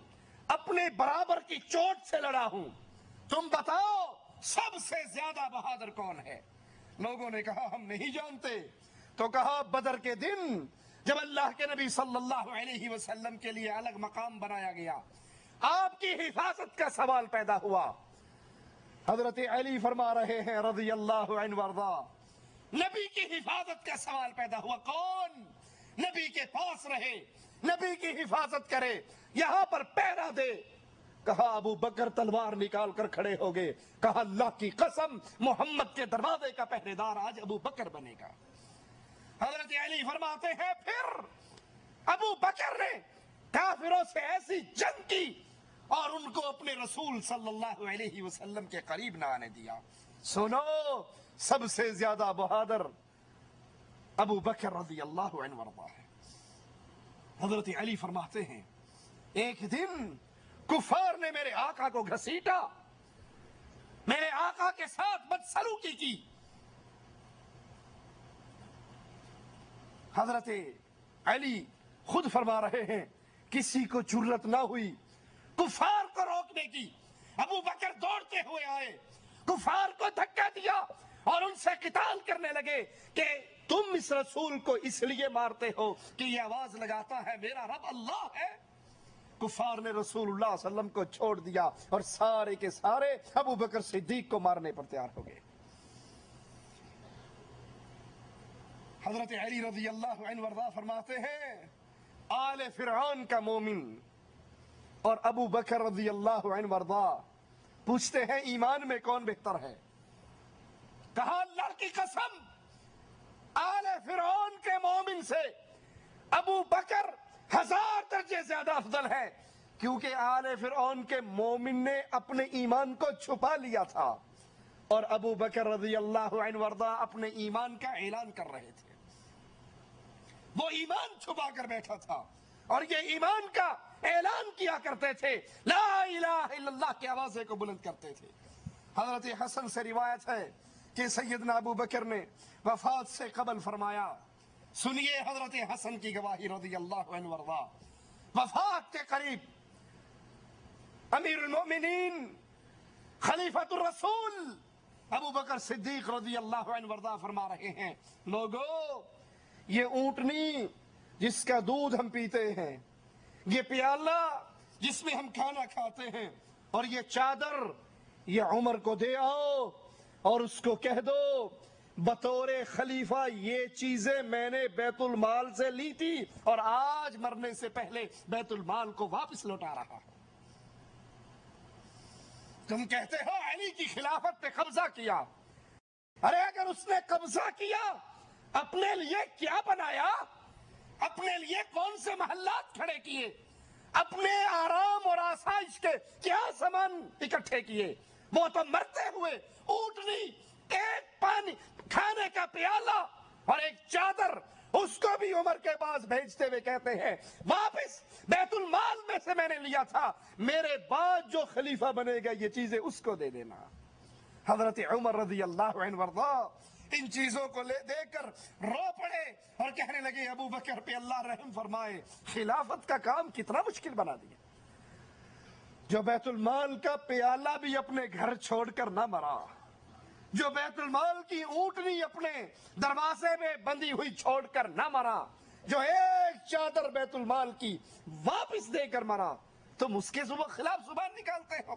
اپنے برابر کی چوٹ سے لڑا ہوں، تم بتاؤ سب سے زیادہ بہادر کون ہے؟ لوگوں نے کہا ہم نہیں جانتے۔ تو کہا بدر کے دن جب اللہ کے نبی صلی اللہ علیہ وسلم کے لیے الگ مقام بنایا گیا، آپ کی حفاظت کا سوال پیدا ہوا۔ حضرت علی فرما رہے ہیں رضی اللہ عنہ وارضا، نبی کی حفاظت کا سوال پیدا ہوا، کون نبی کے پاس رہے، نبی کی حفاظت کرے، یہاں پر پہرا دے؟ کہا ابو بکر تلوار نکال کر کھڑے ہو گئے۔ کہا اللہ کی قسم محمد کے دروازے کا پہرے دار آج ابو بکر بنے گا۔ حضرت علی فرماتے ہیں پھر ابو بکر نے کافروں سے ایسی جنگ کی اور ان کو اپنے رسول صلی اللہ علیہ وسلم کے قریب نہ آنے دیا۔ سنو سب سے زیادہ بہادر ابو بکر رضی اللہ عنہ وارضا ہے۔ حضرت علی فرماتے ہیں ایک دن کفار نے میرے آقا کو گھسیٹا، میرے آقا کے ساتھ بدسلوکی کی۔ حضرت علی خود فرما رہے ہیں کسی کو جرت نہ ہوئی کفار کو روکنے کی۔ ابو بکر دوڑتے ہوئے آئے، کفار کو دھکا دیا اور ان سے قتال کرنے لگے کہ تم اس رسول کو اس لیے مارتے ہو کہ یہ آواز لگاتا ہے میرا رب اللہ ہے۔ کفار نے رسول اللہ صلی اللہ علیہ وسلم کو چھوڑ دیا اور سارے کے سارے ابو بکر صدیق کو مارنے پر تیار ہو گئے۔ حضرت علی رضی اللہ عنہ وارضا فرماتے ہیں آل فرعون کا مومن اور ابو بکر رضی اللہ عنہ وارضا پوچھتے ہیں ایمان میں کون بہتر ہے؟ کہا اللہ کی قسم آل فرعون کے مومن سے ابو بکر 1000 درجے زیادہ افضل ہے، کیونکہ آل فرعون کے مومن نے اپنے ایمان کو چھپا لیا تھا اور ابو بکر رضی اللہ عنہ وارضا اپنے ایمان کا اعلان کر رہے تھے۔ وہ ایمان چھپا کر بیٹھا تھا اور یہ ایمان کا اعلان کیا کرتے تھے، لا الہ الا اللہ کی آوازیں کو بلند کرتے تھے۔ حضرت حسن سے روایت ہے کہ سیدنا ابو بکر نے وفات سے قبل فرمایا، سنیے حضرت حسن کی گواہی رضی اللہ عنہ وارضا، وفات کے قریب امیر المؤمنین خلیفۃ الرسول ابو بکر صدیق رضی اللہ عنہ وارضا فرما رہے ہیں لوگو یہ اونٹنی جس کا دودھ ہم پیتے ہیں، یہ پیالہ جس میں ہم کھانا کھاتے ہیں، اور یہ چادر یہ عمر کو دے آؤ اور اس کو کہہ دو بطور خلیفہ یہ چیزیں میں نے بیت المال سے لی تھی اور آج مرنے سے پہلے بیت المال کو واپس لوٹا رہا ہوں۔ تم کہتے ہو علی کی خلافت پہ قبضہ کیا، ارے اگر اس نے قبضہ کیا اپنے لیے کیا بنایا؟ اپنے لیے کون سے محلات کھڑے کیے؟ اپنے آرام اور آسائش کے کیا سامان اکٹھے کیے؟ وہ تو مرتے ہوئے اونٹنی، ایک پانی کھانے کا پیالہ اور ایک چادر، اس کو بھی عمر کے پاس بھیجتے ہوئے کہتے ہیں واپس بیت المال میں سے میں نے لیا تھا، میرے بعد جو خلیفہ بنے گا یہ چیزیں اس کو دے دینا۔ حضرت عمر رضی اللہ عنہ وارضا ان چیزوں کو دے کر رو پڑے اور کہنے لگے ابو بکر پہ اللہ رحم فرمائے، خلافت کا کام کتنا مشکل بنا دیا، جو بیت المال کا پیالہ بھی اپنے گھر چھوڑ کر نہ مرا، جو بیت المال کی اونٹنی اپنے دروازے میں بندھی ہوئی چھوڑ کر نہ مرا، جو ایک چادر بیت المال کی واپس دے کر مرا، تم اس کے خلاف زبان نکالتے ہو۔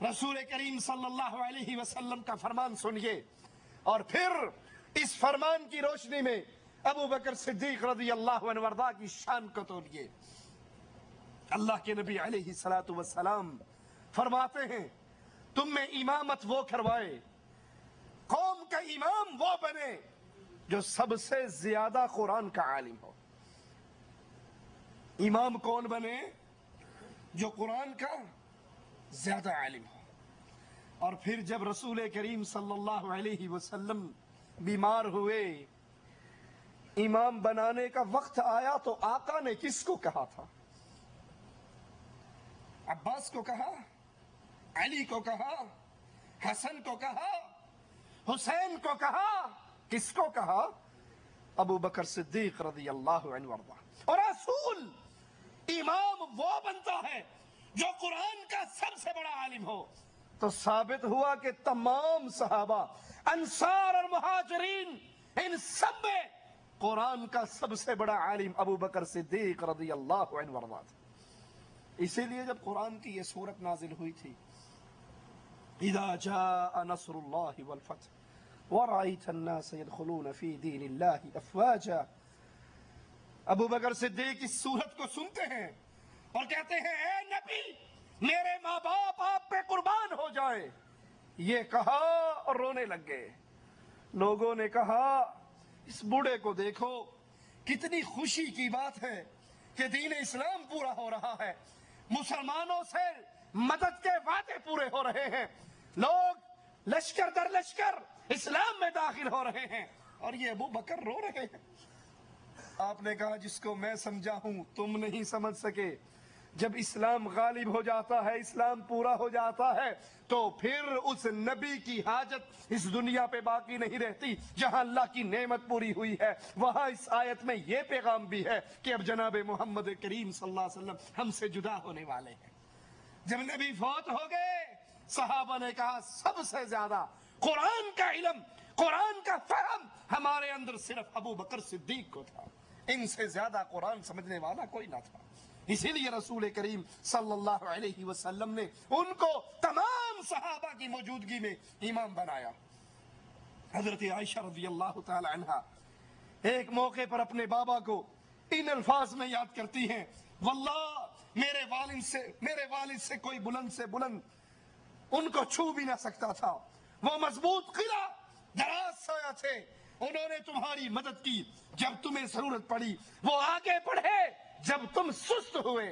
رسول کریم صلی اللہ علیہ وسلم کا فرمان سنیے اور پھر اس فرمان کی روشنی میں ابو بکر صدیق رضی اللہ عنہ وارضا کی شان کو تولیے۔ اللہ کے نبی علیہ السلام فرماتے ہیں تم میں امامت وہ کروائے، قوم کا امام وہ بنے جو سب سے زیادہ قرآن کا عالم ہو۔ امام کون بنے؟ جو قرآن کا زیادہ عالم ہو۔ اور پھر جب رسول کریم صلی اللہ علیہ وسلم بیمار ہوئے، امام بنانے کا وقت آیا تو آقا نے کس کو کہا تھا؟ عباس کو کہا، علی کو کہا، حسن کو کہا، حسین کو کہا، کس کو کہا؟ ابو بکر صدیق رضی اللہ عنہ وارضا۔ اور رسول امام وہ بنتا ہے جو قرآن کا سب سے بڑا عالم ہو۔ تو ثابت ہوا کہ تمام صحابہ، انصار اور مہاجرین، ان سب میں قرآن کا سب سے بڑا عالم ابو بکر صدیق رضی اللہ عنہ وارضا تھا۔ اسی لیے جب قرآن کی یہ سورت نازل ہوئی تھی، اذا جاء نصر اللہ والفتح ورأيت الناس يدخلون في دين الله افواجا، ابو بکر صدیق اس سورت کو سنتے ہیں اور کہتے ہیں اے نبی میرے ماں باپ آپ پہ قربان ہو جائیں۔ یہ کہا اور رونے لگ گئے۔ لوگوں نے کہا اس بوڑھے کو دیکھو، کتنی خوشی کی بات ہے کہ دین اسلام پورا ہو رہا ہے، مسلمانوں سے مدد کے وعدے پورے ہو رہے ہیں، لوگ لشکر در لشکر اسلام میں داخل ہو رہے ہیں، اور یہ ابو بکر رو رہے ہیں۔ آپ نے کہا جس کو میں سمجھا ہوں تم نہیں سمجھ سکے۔ جب اسلام غالب ہو جاتا ہے، اسلام پورا ہو جاتا ہے، تو پھر اس نبی کی حاجت اس دنیا پہ باقی نہیں رہتی۔ جہاں اللہ کی نعمت پوری ہوئی ہے وہاں اس آیت میں یہ پیغام بھی ہے کہ اب جناب محمد کریم صلی اللہ علیہ وسلم ہم سے جدا ہونے والے ہیں۔ جب نبی فوت ہو گئے، صحابہ نے کہا سب سے زیادہ قرآن کا علم، قرآن کا فہم ہمارے اندر صرف ابو بکر صدیق کو تھا، ان سے زیادہ قرآن سمجھنے والا کوئی نہ تھا۔ اسی لیے رسول کریم صلی اللہ علیہ وسلم نے ان کو تمام صحابہ کی موجودگی میں امام بنایا۔ حضرت عائشہ رضی اللہ تعالی عنہ ایک موقع پر اپنے بابا کو ان الفاظ میں یاد کرتی ہیں، واللہ میرے والد سے کوئی بلند سے بلند ان کو چھو بھی نہ سکتا تھا، وہ مضبوط قلعہ دراز سایہ تھے، انہوں نے تمہاری مدد کی جب تمہیں ضرورت پڑی، وہ آگے بڑھے جب تم سست ہوئے،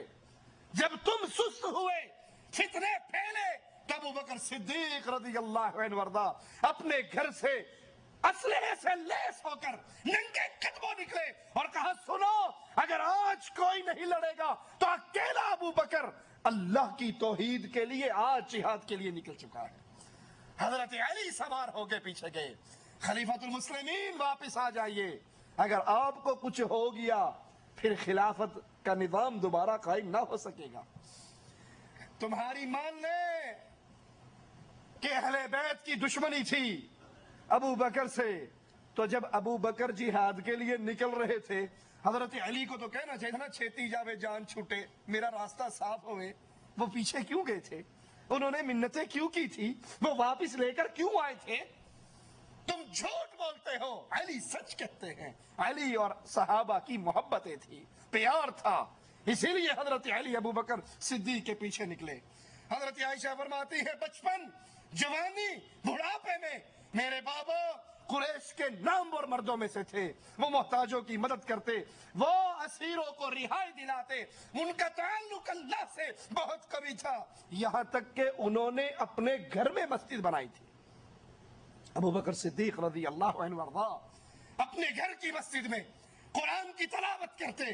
فتنے پھیلے تو ابو بکر صدیق رضی اللہ عنہ وارضا اپنے گھر سے اسلحے سے لیس ہو کر ننگے قدموں نکلے اور کہا سنو، اگر آج کوئی نہیں لڑے گا تو اکیلا ابو بکر اللہ کی توحید کے لیے آج جہاد کے لیے نکل چکا ہے۔ حضرت علی سوار ہو کے پیچھے گئے، خلیفۃ المسلمین واپس آ جائیے، اگر آپ کو کچھ ہو گیا پھر خلافت کا نظام دوبارہ قائم نہ ہو سکے گا۔ تمہاری مان لے کہ اہل بیت کی دشمنی تھی ابو بکر سے، تو جب ابو بکر جہاد کے لیے نکل رہے تھے، حضرت علی کو تو کہنا چاہیے نا چھیتی جاوے جان چھوٹے، میرا راستہ صاف ہوئے، وہ پیچھے کیوں گئے تھے؟ انہوں نے منتیں کیوں کی تھی؟ وہ واپس لے کر کیوں آئے تھے؟ تم جھوٹ بولتے ہو، علی سچ کہتے ہیں۔ علی اور صحابہ کی محبتیں تھی، پیار تھا، اسی لیے حضرت علی ابو بکر صدیق کے پیچھے نکلے۔ حضرت عائشہ فرماتی ہے بچپن، جوانی، بڑھاپے میں میرے بابا قریش کے نامور مردوں میں سے تھے، وہ محتاجوں کی مدد کرتے، وہ اسیروں کو رہائی دلاتے، ان کا تعلق اللہ سے بہت قوی تھا، یہاں تک کہ انہوں نے اپنے گھر میں مسجد بنائی تھی۔ ابو بکر صدیق رضی اللہ عنہ وارضا اپنے گھر کی مسجد میں قرآن کی تلاوت کرتے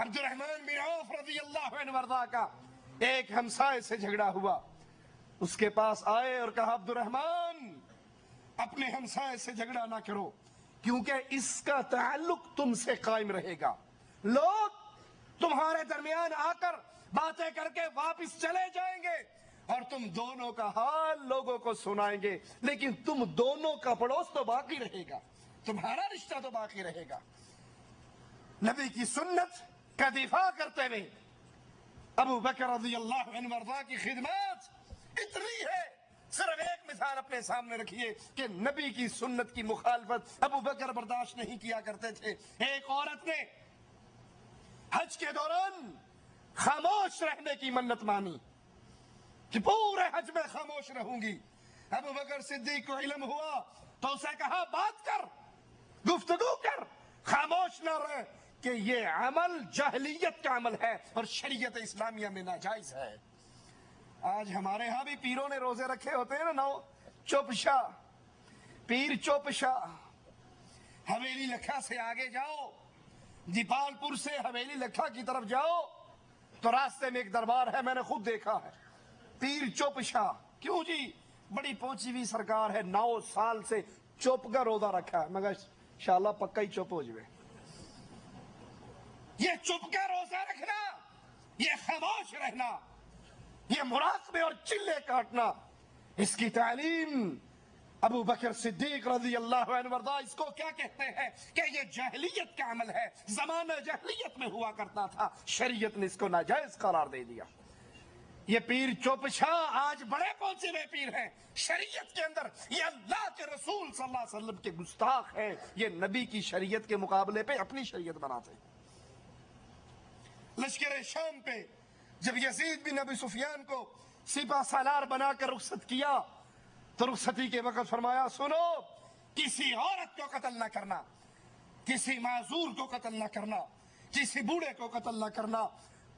عبد الرحمن بن عوف رضی اللہ عنہ وارضا کا ایک ہمسائے سے جھگڑا ہوا، اس کے پاس آئے اور کہا عبد الرحمن اپنے ہمسائے سے جھگڑا نہ کرو، کیونکہ اس کا تعلق تم سے قائم رہے گا، لوگ تمہارے درمیان آ کر باتیں کر کے واپس چلے جائیں گے اور تم دونوں کا حال لوگوں کو سنائیں گے، لیکن تم دونوں کا پڑوس تو باقی رہے گا، تمہارا رشتہ تو باقی رہے گا۔ نبی کی سنت کا دفاع کرتے ہوئے ابو بکر رضی اللہ عنہ وارضا کی خدمات اتنی ہے، صرف ایک مثال اپنے سامنے رکھیے کہ نبی کی سنت کی مخالفت ابو بکر برداشت نہیں کیا کرتے تھے۔ ایک عورت نے حج کے دوران خاموش رہنے کی منت مانی کہ پورے حج میں خاموش رہوں گی۔ ابو بکر صدیق کو علم ہوا تو اسے کہا بات کر، گفتگو کر، خاموش نہ رہ، کہ یہ عمل جاہلیت کا عمل ہے اور شریعت اسلامیہ میں ناجائز ہے۔ آج ہمارے ہاں بھی پیروں نے روزے رکھے ہوتے ہیں نا، چپ شاہ، پیر چپ شاہ۔ حویلی لکھا سے آگے جاؤ، دیپال پور سے حویلی لکھا کی طرف جاؤ تو راستے میں ایک دربار ہے، میں نے خود دیکھا ہے، پیر چپ شاہ۔ کیوں جی؟ بڑی پہنچی ہوئی سرکار ہے، 9 سال سے چپ کا روزہ رکھا ہے، مگر انشاءاللہ پکا ہی چپ ہو جائے۔ یہ چپ کا روزہ رکھنا، یہ خاموش رہنا، یہ مراقبے اور چلے کاٹنا، اس کی تعلیم ابو بکر صدیق رضی اللہ عنہ وارضا اس کو کیا کہتے ہیں کہ یہ جاہلیت کا عمل ہے، زمانہ جاہلیت میں ہوا کرتا تھا، شریعت نے اس کو ناجائز قرار دے دیا۔ یہ پیر چوپ شاہ آج بڑے پہنچے ہوئے پیر ہیں شریعت کے اندر، یہ اللہ کے رسول صلی اللہ علیہ وسلم کے گستاخ ہیں، یہ نبی کی شریعت کے مقابلے پہ اپنی شریعت بناتے ہیں۔ لشکر شام پہ جب یزید بن ابی سفیان کو سپہ سالار بنا کر رخصت کیا تو رخصتی کے وقت فرمایا سنو، کسی عورت کو قتل نہ کرنا، کسی معذور کو قتل نہ کرنا، کسی بوڑھے کو قتل نہ کرنا،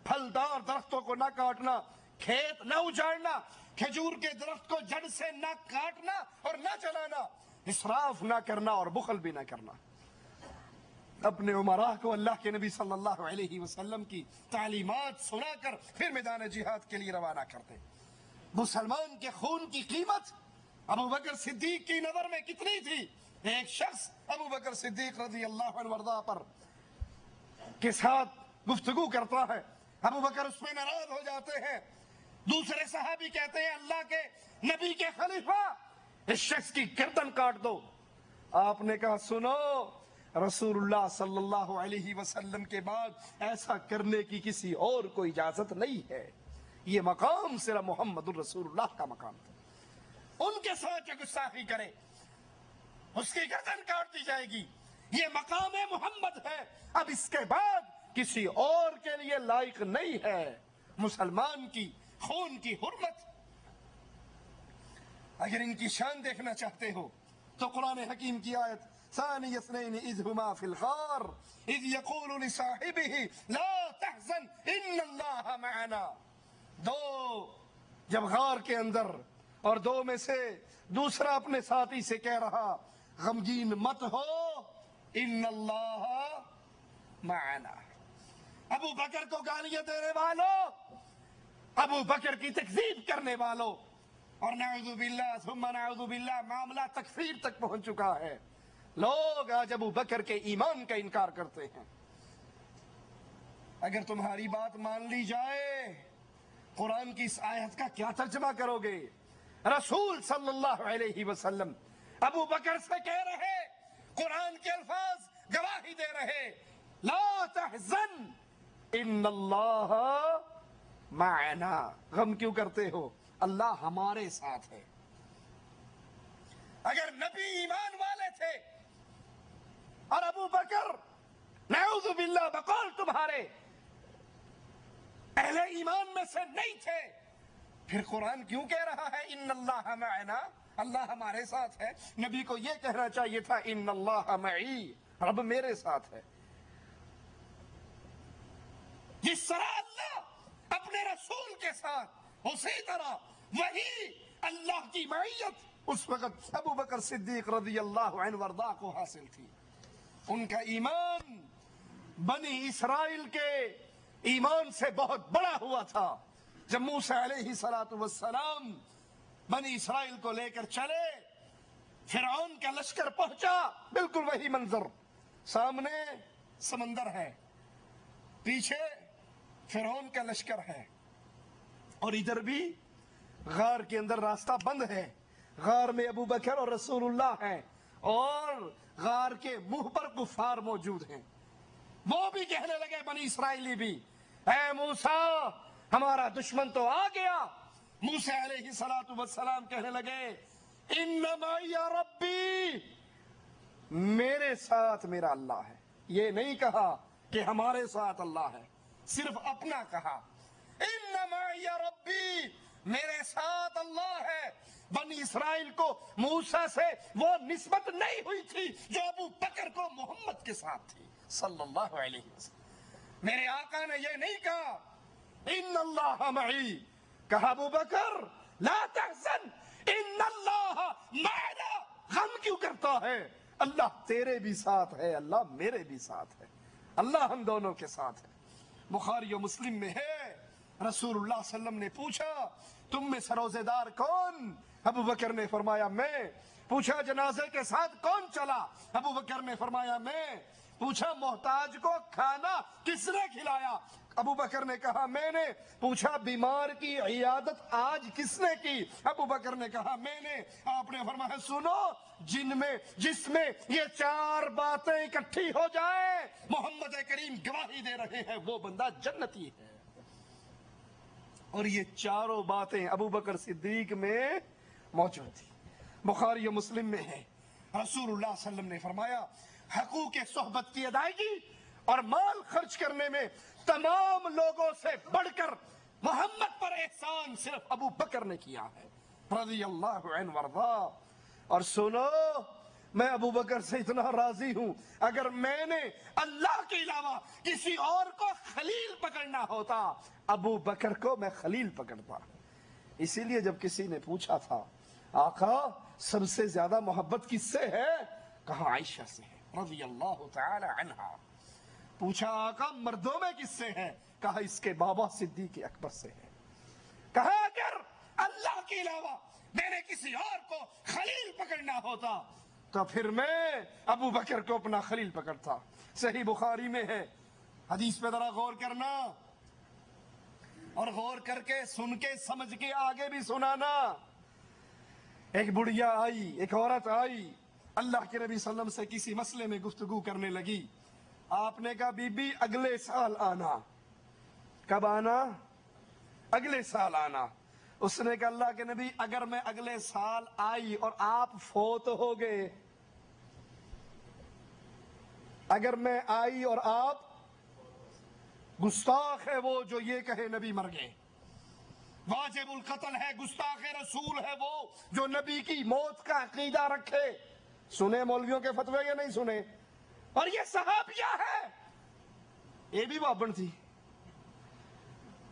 پھلدار درختوں کو نہ کاٹنا، کھیت نہ اجاڑنا، کھجور کے درخت کو جڑ سے نہ کاٹنا اور نہ جلانا، اسراف نہ کرنا اور بخل بھی نہ کرنا۔ اپنے عمراء کو اللہ کے نبی صلی اللہ علیہ وسلم کی تعلیمات سنا کر پھر میدان جہاد کے لیے روانہ کرتے۔ مسلمان کے خون کی قیمت ابو بکر صدیق کی نظر میں کتنی تھی؟ ایک شخص ابو بکر صدیق رضی اللہ عنہ وارضا پر کے ساتھ گفتگو کرتا ہے، ابو بکر اس میں ناراض ہو جاتے ہیں، دوسرے صحابی کہتے ہیں اللہ کے نبی کے خلیفہ اس شخص کی گردن کاٹ دو۔ آپ نے کہا سنو، رسول اللہ صلی اللہ علیہ وسلم کے بعد ایسا کرنے کی کسی اور کو اجازت نہیں ہے، یہ مقام صرف محمد الرسول اللہ کا مقام تھا۔ ان کے ساتھ جو گستاخی کرے اس کی گردن کاٹ دی جائے گی، یہ مقام محمد ہے، اب اس کے بعد کسی اور کے لیے لائق نہیں ہے۔ مسلمان کی خون کی حرمت، اگر ان کی شان دیکھنا چاہتے ہو تو قرآن حکیم کی آیت ثانی اثنین اذ ہما فی الغار اذ یقول لصاحبہ لا تحزن ان اللہ معنا، دو جب غار کے اندر اور دو میں سے دوسرا اپنے ساتھی سے کہہ رہا غمگین مت ہو ان اللہ معنا۔ ابو بکر کو گالیاں دینے والوں، ابو بکر کی تکذیب کرنے والوں، اور نعوذ باللہ ثم نعوذ باللہ معاملہ تکفیر تک پہنچ چکا ہے، لوگ آج ابو بکر کے ایمان کا انکار کرتے ہیں۔ اگر تمہاری بات مان لی جائے، قرآن کی اس آیت کا کیا ترجمہ کرو گے؟ رسول صلی اللہ علیہ وسلم ابو بکر سے کہہ رہے، قرآن کے الفاظ گواہی دے رہے، لا تحزن ان اللہ معنا، غم کیوں کرتے ہو، اللہ ہمارے ساتھ ہے۔ اگر نبی ایمان والے تھے اور ابو بکر نعوذ باللہ بقول تمہارے اہل ایمان میں سے نہیں تھے، پھر قرآن کیوں کہہ رہا ہے ان اللہ معنا، اللہ ہمارے ساتھ ہے؟ نبی کو یہ کہنا چاہیے تھا ان اللہ معی، رب میرے ساتھ ہے۔ جس طرح اللہ اپنے رسول کے ساتھ، اسی طرح وہی اللہ کی معیت اس وقت ابو بکر صدیق رضی اللہ عنہ وارضا کو حاصل تھی۔ ان کا ایمان بنی اسرائیل کے ایمان سے بہت بڑا ہوا تھا. جب موسیٰ علیہ السلام بنی اسرائیل کو لے کر چلے، فرعون کا لشکر پہنچا، بالکل وہی منظر، سامنے سمندر ہے، پیچھے فرعون کا لشکر ہے، اور ادھر بھی غار کے اندر راستہ بند ہے. غار میں ابو بکر اور رسول اللہ ہیں، اور غار کے منہ پر کفار موجود ہیں. وہ بھی کہنے لگے، بنی اسرائیلی بھی، اے موسیٰ ہمارا دشمن تو آ گیا. موسیٰ علیہ السلام کہنے لگے، انما یا ربی، میرے ساتھ میرا اللہ ہے. یہ نہیں کہا کہ ہمارے ساتھ اللہ ہے، صرف اپنا کہا. انما یا ربی، میرے ساتھ اللہ ہے. بنی اسرائیل کو موسیٰ سے وہ نسبت نہیں ہوئی تھی جو ابو بکر کو محمد کے ساتھ تھی صلی اللہ علیہ وسلم. میرے آقا نے یہ نہیں کہا ان اللہ معی، کہا ابو بکر لا تحزن ان اللہ معنا. غم کیوں کرتا ہے؟ اللہ تیرے بھی ساتھ ہے، اللہ میرے بھی ساتھ ہے، اللہ ہم دونوں کے ساتھ ہے. بخاری و مسلم میں ہے، رسول اللہ صلی اللہ علیہ وسلم نے پوچھا تم میں سے روزے دار کون؟ ابو بکر نے فرمایا میں. پوچھا جنازے کے ساتھ کون چلا؟ ابو بکر نے فرمایا میں. پوچھا محتاج کو کھانا کس نے کھلایا؟ ابو بکر نے کہا میں نے. پوچھا بیمار کی عیادت آج کس نے کی؟ ابو بکر نے کہا میں نے. آپ نے فرمایا سنو، جس میں یہ چار باتیں اکٹھی ہو جائیں، محمد کریم گواہی دے رہے ہیں، وہ بندہ جنتی ہے. اور یہ چاروں باتیں ابو بکر صدیق میں موجود تھی. بخاری و مسلم میں ہے، رسول اللہ صلی اللہ علیہ وسلم نے فرمایا حقوق صحبت کی ادائیگی اور مال خرچ کرنے میں تمام لوگوں سے بڑھ کر محمد پر احسان صرف ابو بکر نے کیا ہے رضی اللہ عنہ وارضا. اور سنو، میں ابو بکر سے اتنا راضی ہوں، اگر میں نے اللہ کے علاوہ کسی اور کو خلیل پکڑنا ہوتا، ابو بکر کو میں خلیل پکڑتا. اسی لیے جب کسی نے پوچھا تھا آقا سب سے زیادہ محبت کس سے ہے؟ کہا عائشہ سے ہے رضی اللہ تعالی عنہا. پوچھا آقا مردوں میں کس سے ہے؟ کہا اس کے بابا صدیق اکبر سے ہے. کہا اگر اللہ کے علاوہ میں نے کسی اور کو خلیل پکڑنا ہوتا تو پھر میں ابو بکر کو اپنا خلیل پکڑتا. صحیح بخاری میں ہے، حدیث پہ ذرا غور کرنا، اور غور کر کے سن کے سمجھ کے آگے بھی سنانا. ایک بڑھیا آئی، ایک عورت آئی، اللہ کے نبی صلی اللہ علیہ وسلم سے کسی مسئلے میں گفتگو کرنے لگی. آپ نے کہا بی بی اگلے سال آنا. کب آنا؟ اگلے سال آنا. اس نے کہا اللہ کے نبی اگر میں اگلے سال آئی اور آپ فوت ہو گئے، اگر میں آئی اور آپ، گستاخ ہے وہ جو یہ کہے نبی مر گئے، واجب القتل ہے، گستاخ رسول ہے وہ جو نبی کی موت کا عقیدہ رکھے. سنے مولویوں کے فتوے یا نہیں سنے؟ اور یہ صحابیہ ہے، یہ بھی بابن تھی.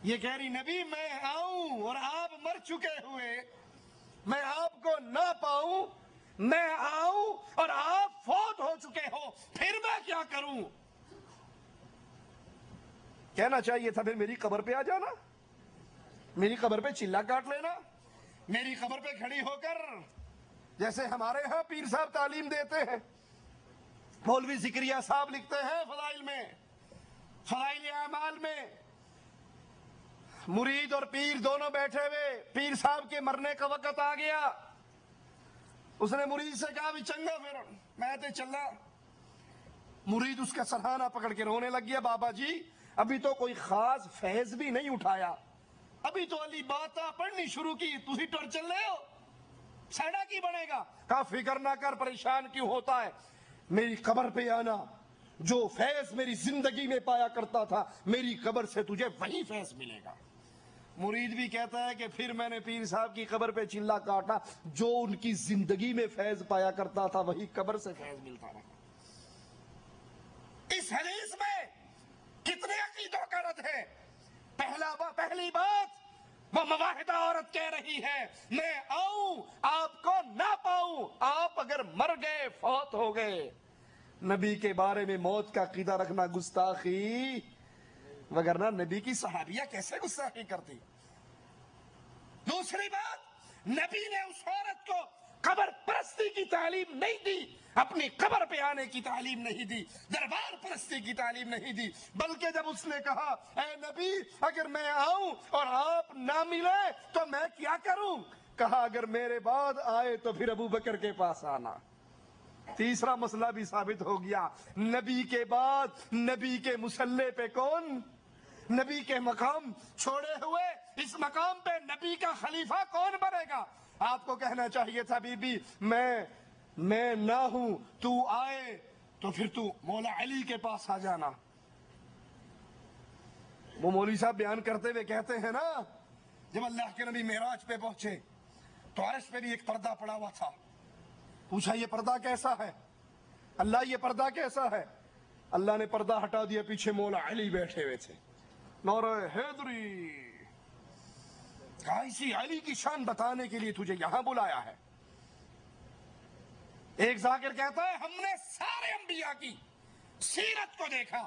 یہ کہہ رہی نبی میں آؤں اور آپ مر چکے ہوئے، میں آپ کو نہ پاؤں، میں آؤں اور آپ فوت ہو چکے ہو، پھر میں کیا کروں؟ کہنا چاہیے تھا پھر میری قبر پہ آ جانا، میری قبر پہ چلا کاٹ لینا، میری قبر پہ کھڑی ہو کر جیسے ہمارے ہاں پیر صاحب تعلیم دیتے ہیں، مولوی زکریا صاحب لکھتے ہیں فضائل میں، فضائل اعمال میں، مرید اور پیر دونوں بیٹھے ہوئے، پیر صاحب کے مرنے کا وقت آ گیا، اس نے مرید سے کہا بھی چنگا پھر میں تے چلا. مرید اس کا سرہانہ پکڑ کے رونے لگ گیا، بابا جی ابھی تو کوئی خاص فیض بھی نہیں اٹھایا، ابھی تو علی باتاں پڑھنی شروع کی، تسی ٹر چل رہے ہو، سیڑا کی بنے گا. کہا فکر نہ کر، پریشان کیوں ہوتا ہے، میری قبر پہ آنا، جو فیض میری زندگی میں پایا کرتا تھا میری قبر سے تجھے وہی فیض ملے گا. مرید بھی کہتا ہے کہ پھر میں نے پیر صاحب کی قبر پہ چلا کاٹا، جو ان کی زندگی میں فیض پایا کرتا تھا وہی قبر سے فیض ملتا رہا. اس حدیث میں کتنے عقیدوں کا رد ہے. پہلی بات، وہ مواحدہ عورت کہہ رہی ہے میں آؤں آپ کو نہ پاؤں، آپ اگر مر گئے فوت ہو گئے، نبی کے بارے میں موت کا عقیدہ رکھنا گستاخی، وگرنہ نبی کی صحابیہ کیسے گستاخی کرتی؟ دوسری بات، نبی نے اس عورت کو قبر پرستی کی تعلیم نہیں دی، اپنی قبر پہ آنے کی تعلیم نہیں دی، دربار پرستی کی تعلیم نہیں دی، بلکہ جب اس نے کہا اے نبی اگر میں آؤں اور آپ نہ ملے تو میں کیا کروں؟ کہا اگر میرے بعد آئے تو پھر ابو بکر کے پاس آنا۔ تیسرا مسئلہ بھی ثابت ہو گیا، نبی کے بعد نبی کے مسلح پہ کون؟ نبی کے مقام چھوڑے ہوئے اس مقام پہ نبی کا خلیفہ کون بنے گا؟ آپ کو کہنا چاہیے تھا بی بی میں نہ ہوں، تو آئے تو پھر تو مولا علی کے پاس آ جانا۔ وہ مولوی صاحب بیان کرتے ہوئے کہتے ہیں نا، جب اللہ کے نبی معراج پہ پہنچے تو عرش پہ بھی ایک پردہ پڑا ہوا تھا، پوچھا یہ پردہ کیسا ہے؟ اللہ یہ پردہ کیسا ہے؟ اللہ نے پردہ ہٹا دیا، پیچھے مولا علی بیٹھے ہوئے تھے، نعرہ حیدری، کہا اسی علی کی شان بتانے کے لیے تجھے یہاں بلایا ہے۔ ایک ذاکر کہتا ہے ہم نے سارے انبیاء کی سیرت کو دیکھا،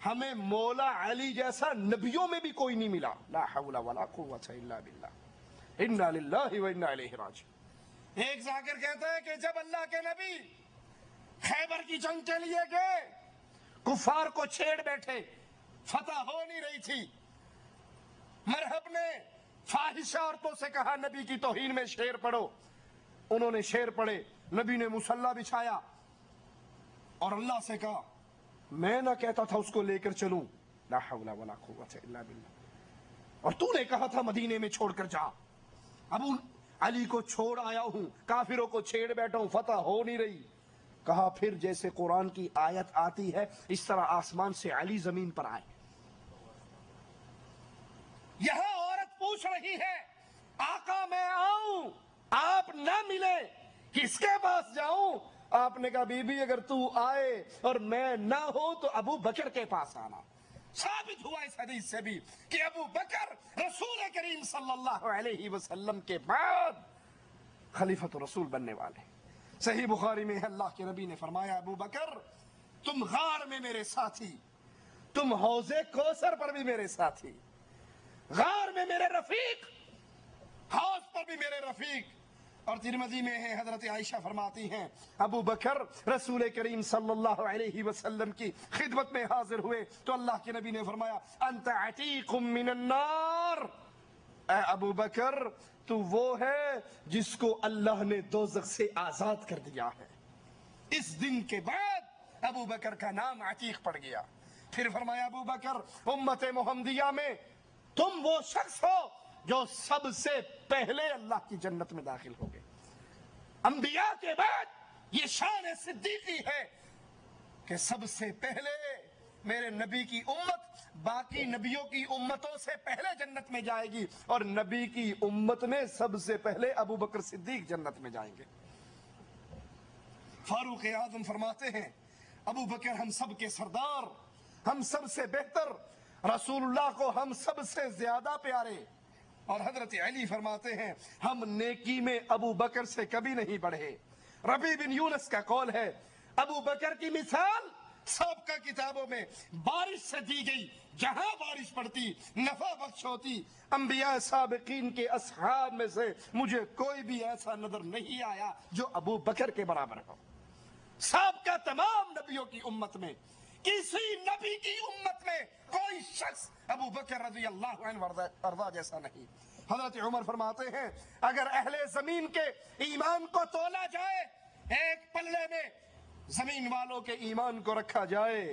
ہمیں مولا علی جیسا نبیوں میں بھی کوئی نہیں ملا۔ لا حول ولا قوت الا باللہ، انا للہ و انا الیہ راجعون۔ ایک ذاکر کہتا ہے کہ جب اللہ کے نبی خیبر کی جنگ کے لیے گئے، کفار کو چھیڑ بیٹھے، فتح ہو نہیں رہی تھی، مرحب نے فاحشہ عورتوں سے کہا نبی کی توہین میں شعر پڑھو، انہوں نے شعر پڑھے، نبی نے مصلی بچھایا اور اللہ سے کہا میں نہ کہتا تھا اس کو لے کر چلوں، لا حول ولا قوت الا باللہ، اور تو نے کہا تھا مدینے میں چھوڑ کر جا، ابو علی کو چھوڑ آیا ہوں، کافروں کو چھیڑ بیٹھا ہوں، فتح ہو نہیں رہی۔ کہا پھر جیسے قرآن کی آیت آتی ہے اس طرح آسمان سے علی زمین پر آئے۔ یہاں عورت پوچھ رہی ہے آقا میں آؤں آپ نہ ملے کس کے پاس جاؤں؟ آپ نے کہا بی بی اگر تو آئے اور میں نہ ہو تو ابو بکر کے پاس آنا۔ ثابت ہوا اس حدیث سے بھی کہ ابو بکر رسول کریم صلی اللہ علیہ وسلم کے بعد خلیفۃ رسول بننے والے۔ صحیح بخاری میں اللہ کے نبی نے فرمایا ابو بکر تم غار میں میرے ساتھی، تم حوض کوثر پر بھی میرے ساتھی، غار میں میرے رفیق، حوض پر بھی میرے رفیق۔ اور ترمذی میں ہے حضرت عائشہ فرماتی ہیں ابو بکر رسول کریم صلی اللہ علیہ وسلم کی خدمت میں حاضر ہوئے تو اللہ کے نبی نے فرمایا انت عتیق من النار، اے ابو بکر تو وہ ہے جس کو اللہ نے دوزخ سے آزاد کر دیا ہے۔ اس دن کے بعد ابو بکر کا نام عتیق پڑ گیا۔ پھر فرمایا ابو بکر امت محمدیہ میں تم وہ شخص ہو جو سب سے پہلے اللہ کی جنت میں داخل ہو گئے۔ انبیاء کے بعد یہ شان صدیقی ہے کہ سب سے پہلے میرے نبی کی امت باقی نبیوں کی امتوں سے پہلے جنت میں جائے گی، اور نبی کی امت میں سب سے پہلے ابو بکر صدیق جنت میں جائیں گے۔ فاروق اعظم فرماتے ہیں ابو بکر ہم سب کے سردار، ہم سب سے بہتر، رسول اللہ کو ہم سب سے زیادہ پیارے۔ اور حضرت علی فرماتے ہیں ہم نیکی میں ابو بکر سے کبھی نہیں بڑھے۔ ربیع بن یونس کا قول ہے ابو بکر کی مثال سابقہ کتابوں میں بارش سے دی گئی، جہاں بارش پڑتی نفع بخش ہوتی۔ انبیاء سابقین کے اصحاب میں سے مجھے کوئی بھی ایسا نظر نہیں آیا جو ابو بکر کے برابر ہو۔ سابقہ تمام نبیوں کی امت میں کسی نبی کی امت میں کوئی شخص ابو بکر رضی اللہ عنہ وارضا جیسا نہیں۔ حضرت عمر فرماتے ہیں اگر اہل زمین کے ایمان کو تولا جائے، ایک پلے میں زمین والوں کے ایمان کو رکھا جائے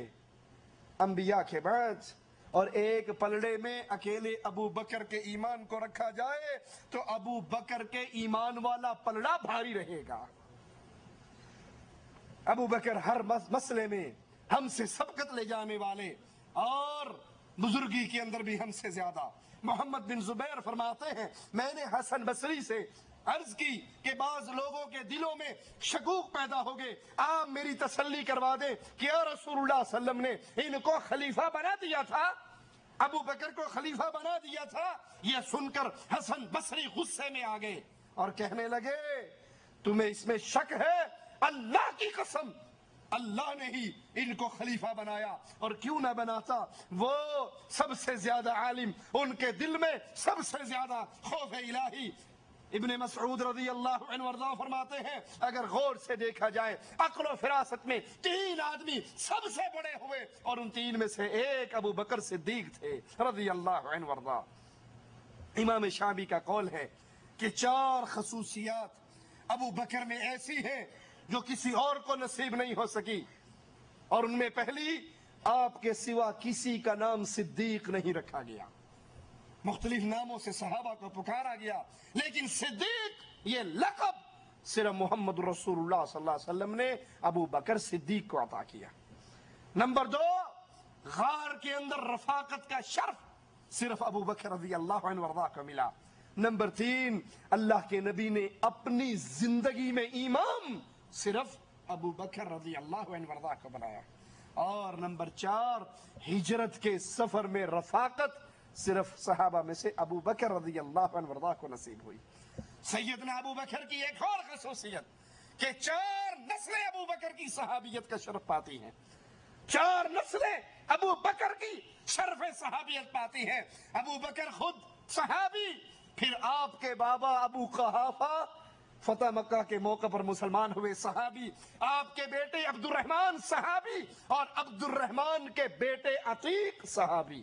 انبیاء کے بعد، اور ایک پلڑے میں اکیلے ابو بکر کے ایمان کو رکھا جائے تو ابو بکر کے ایمان والا پلڑا بھاری رہے گا۔ ابو بکر ہر مسئلے میں ہم سے سبقت لے جانے والے اور بزرگی کے اندر بھی ہم سے زیادہ۔ محمد بن زبیر فرماتے ہیں میں نے حسن بصری سے عرض کی کہ بعض لوگوں کے دلوں میں شکوک پیدا ہو گئے، آپ میری تسلی کروا دیں کہ یا رسول اللہ صلی اللہ علیہ وسلم نے ان کو خلیفہ بنا دیا تھا، ابو بکر کو خلیفہ بنا دیا تھا۔ یہ سن کر حسن بصری غصے میں آ گئے اور کہنے لگے تمہیں اس میں شک ہے؟ اللہ کی قسم اللہ نے ہی ان کو خلیفہ بنایا، اور کیوں نہ بناتا، وہ سب سے زیادہ عالم، ان کے دل میں سب سے زیادہ خوف الہی۔ ابن مسعود رضی اللہ عنہ وارضاہ فرماتے ہیں اگر غور سے دیکھا جائے عقل و فراست میں 3 آدمی سب سے بڑے ہوئے، اور ان 3 میں سے ایک ابو بکر صدیق تھے رضی اللہ عنہ وارضاہ۔ امام شامی کا قول ہے کہ 4 خصوصیات ابو بکر میں ایسی ہیں جو کسی اور کو نصیب نہیں ہو سکی، اور ان میں پہلی، آپ کے سوا کسی کا نام صدیق نہیں رکھا گیا۔ مختلف ناموں سے صحابہ کو پکارا گیا، لیکن صدیق یہ لقب صرف محمد رسول اللہ صلی اللہ علیہ وسلم نے ابو بکر صدیق کو عطا کیا۔ نمبر 2، غار کے اندر رفاقت کا شرف صرف ابو بکر رضی اللہ عنہ وارضاہ کو ملا۔ نمبر 3، اللہ کے نبی نے اپنی زندگی میں امام صرف ابو بکر رضی اللہ عنہ وارضاہ کو بنایا۔ اور نمبر 4، ہجرت کے سفر میں رفاقت صرف صحابہ میں سے ابو بکر رضی اللہ عنہ وارضاہ کو نصیب ہوئی۔ سیدنا ابو بکر کی ایک اور خصوصیت کہ 4 نسلیں ابو بکر کی صحابیت کا شرف پاتی ہیں، 4 نسلیں ابو بکر کی شرف صحابیت پاتی ہیں۔ ابو بکر خود صحابی، پھر آپ کے بابا ابو قحافہ فتح مکہ کے موقع پر مسلمان ہوئے، صحابی، آپ کے بیٹے عبد الرحمن صحابی، اور عبد الرحمن کے بیٹے عتیق صحابی۔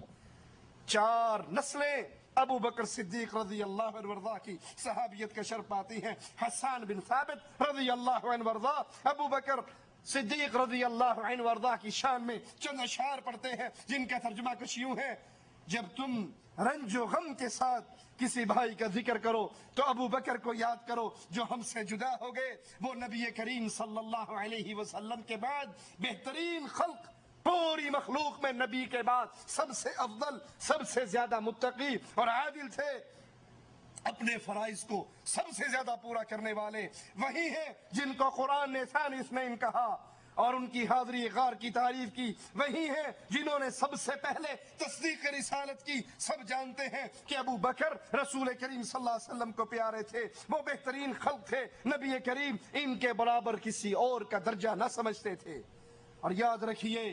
4 نسلیں ابو بکر صدیق رضی اللہ عنہ وارضاہ کی صحابیت کا شرف پاتی ہیں۔ حسان بن ثابت رضی اللہ عنہ وارضاہ ابو بکر صدیق رضی اللہ عنہ وارضاہ کی شان میں چند اشعار پڑھتے ہیں جن کا ترجمہ کچھ یوں ہے: جب تم رنج و غم کے ساتھ کسی بھائی کا ذکر کرو تو ابو بکر کو یاد کرو جو ہم سے جدا ہو گئے، وہ نبی کریم صلی اللہ علیہ وسلم کے بعد بہترین خلق، پوری مخلوق میں نبی کے بعد سب سے افضل، سب سے زیادہ متقی اور عادل تھے، اپنے فرائض کو سب سے زیادہ پورا کرنے والے وہی ہیں جن کو قرآن نے ثانی اثنین کہا اور ان کی حاضری غار کی تعریف کی، وہی ہیں جنہوں نے سب سے پہلے تصدیق رسالت کی۔ سب جانتے ہیں کہ ابو بکر رسول کریم صلی اللہ علیہ وسلم کو پیارے تھے، وہ بہترین خلق تھے، نبی کریم ان کے برابر کسی اور کا درجہ نہ سمجھتے تھے۔ اور یاد رکھیے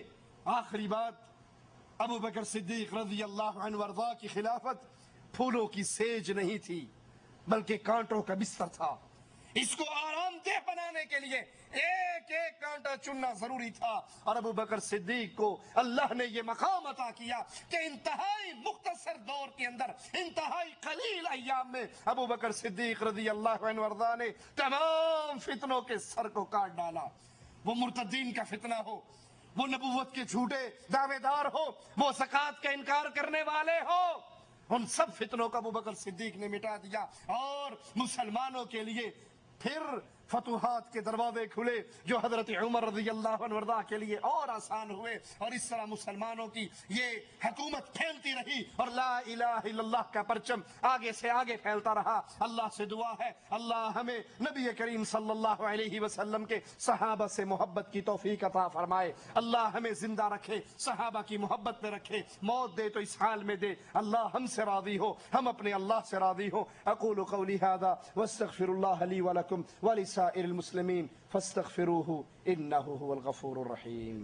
آخری بات، ابو بکر صدیق رضی اللہ عنہ وارضاہ کی خلافت پھولوں کی سیج نہیں تھی بلکہ کانٹوں کا بستر تھا۔ اس کو آرام دہ بنانے کے لیے ایک ایک کانٹا چننا ضروری تھا، اور ابو بکر صدیق کو اللہ نے یہ مقام عطا کیا کہ انتہائی مختصر دور کے اندر، انتہائی قلیل ایام میں ابو بکر صدیق رضی اللہ عنہ وارضاہ نے تمام فتنوں کے سر کو کاٹ ڈالا۔ وہ مرتدین کا فتنہ ہو، وہ نبوت کے جھوٹے دعوے دار ہو، وہ زکوٰۃ کا انکار کرنے والے ہو، ان سب فتنوں کا ابو بکر صدیق نے مٹا دیا، اور مسلمانوں کے لیے پھر فتوحات کے دروازے کھلے جو حضرت عمر رضی اللہ عنہ وارضاہ کے لیے اور آسان ہوئے، اور اس طرح مسلمانوں کی یہ حکومت پھیلتی رہی اور لا الہ الا اللہ کا پرچم آگے سے آگے پھیلتا رہا۔ اللہ سے دعا ہے اللہ ہمیں نبی کریم صلی اللہ علیہ وسلم کے صحابہ سے محبت کی توفیق عطا فرمائے، اللہ ہمیں زندہ رکھے، صحابہ کی محبت میں رکھے، موت دے تو اس حال میں دے، اللہ ہم سے راضی ہو، ہم اپنے اللہ سے راضی ہو۔ اقول قولی ھذا واستغفر اللہ لی ولکم ولسائر المسلمین فاستغفروه انه هو الغفور الرحیم۔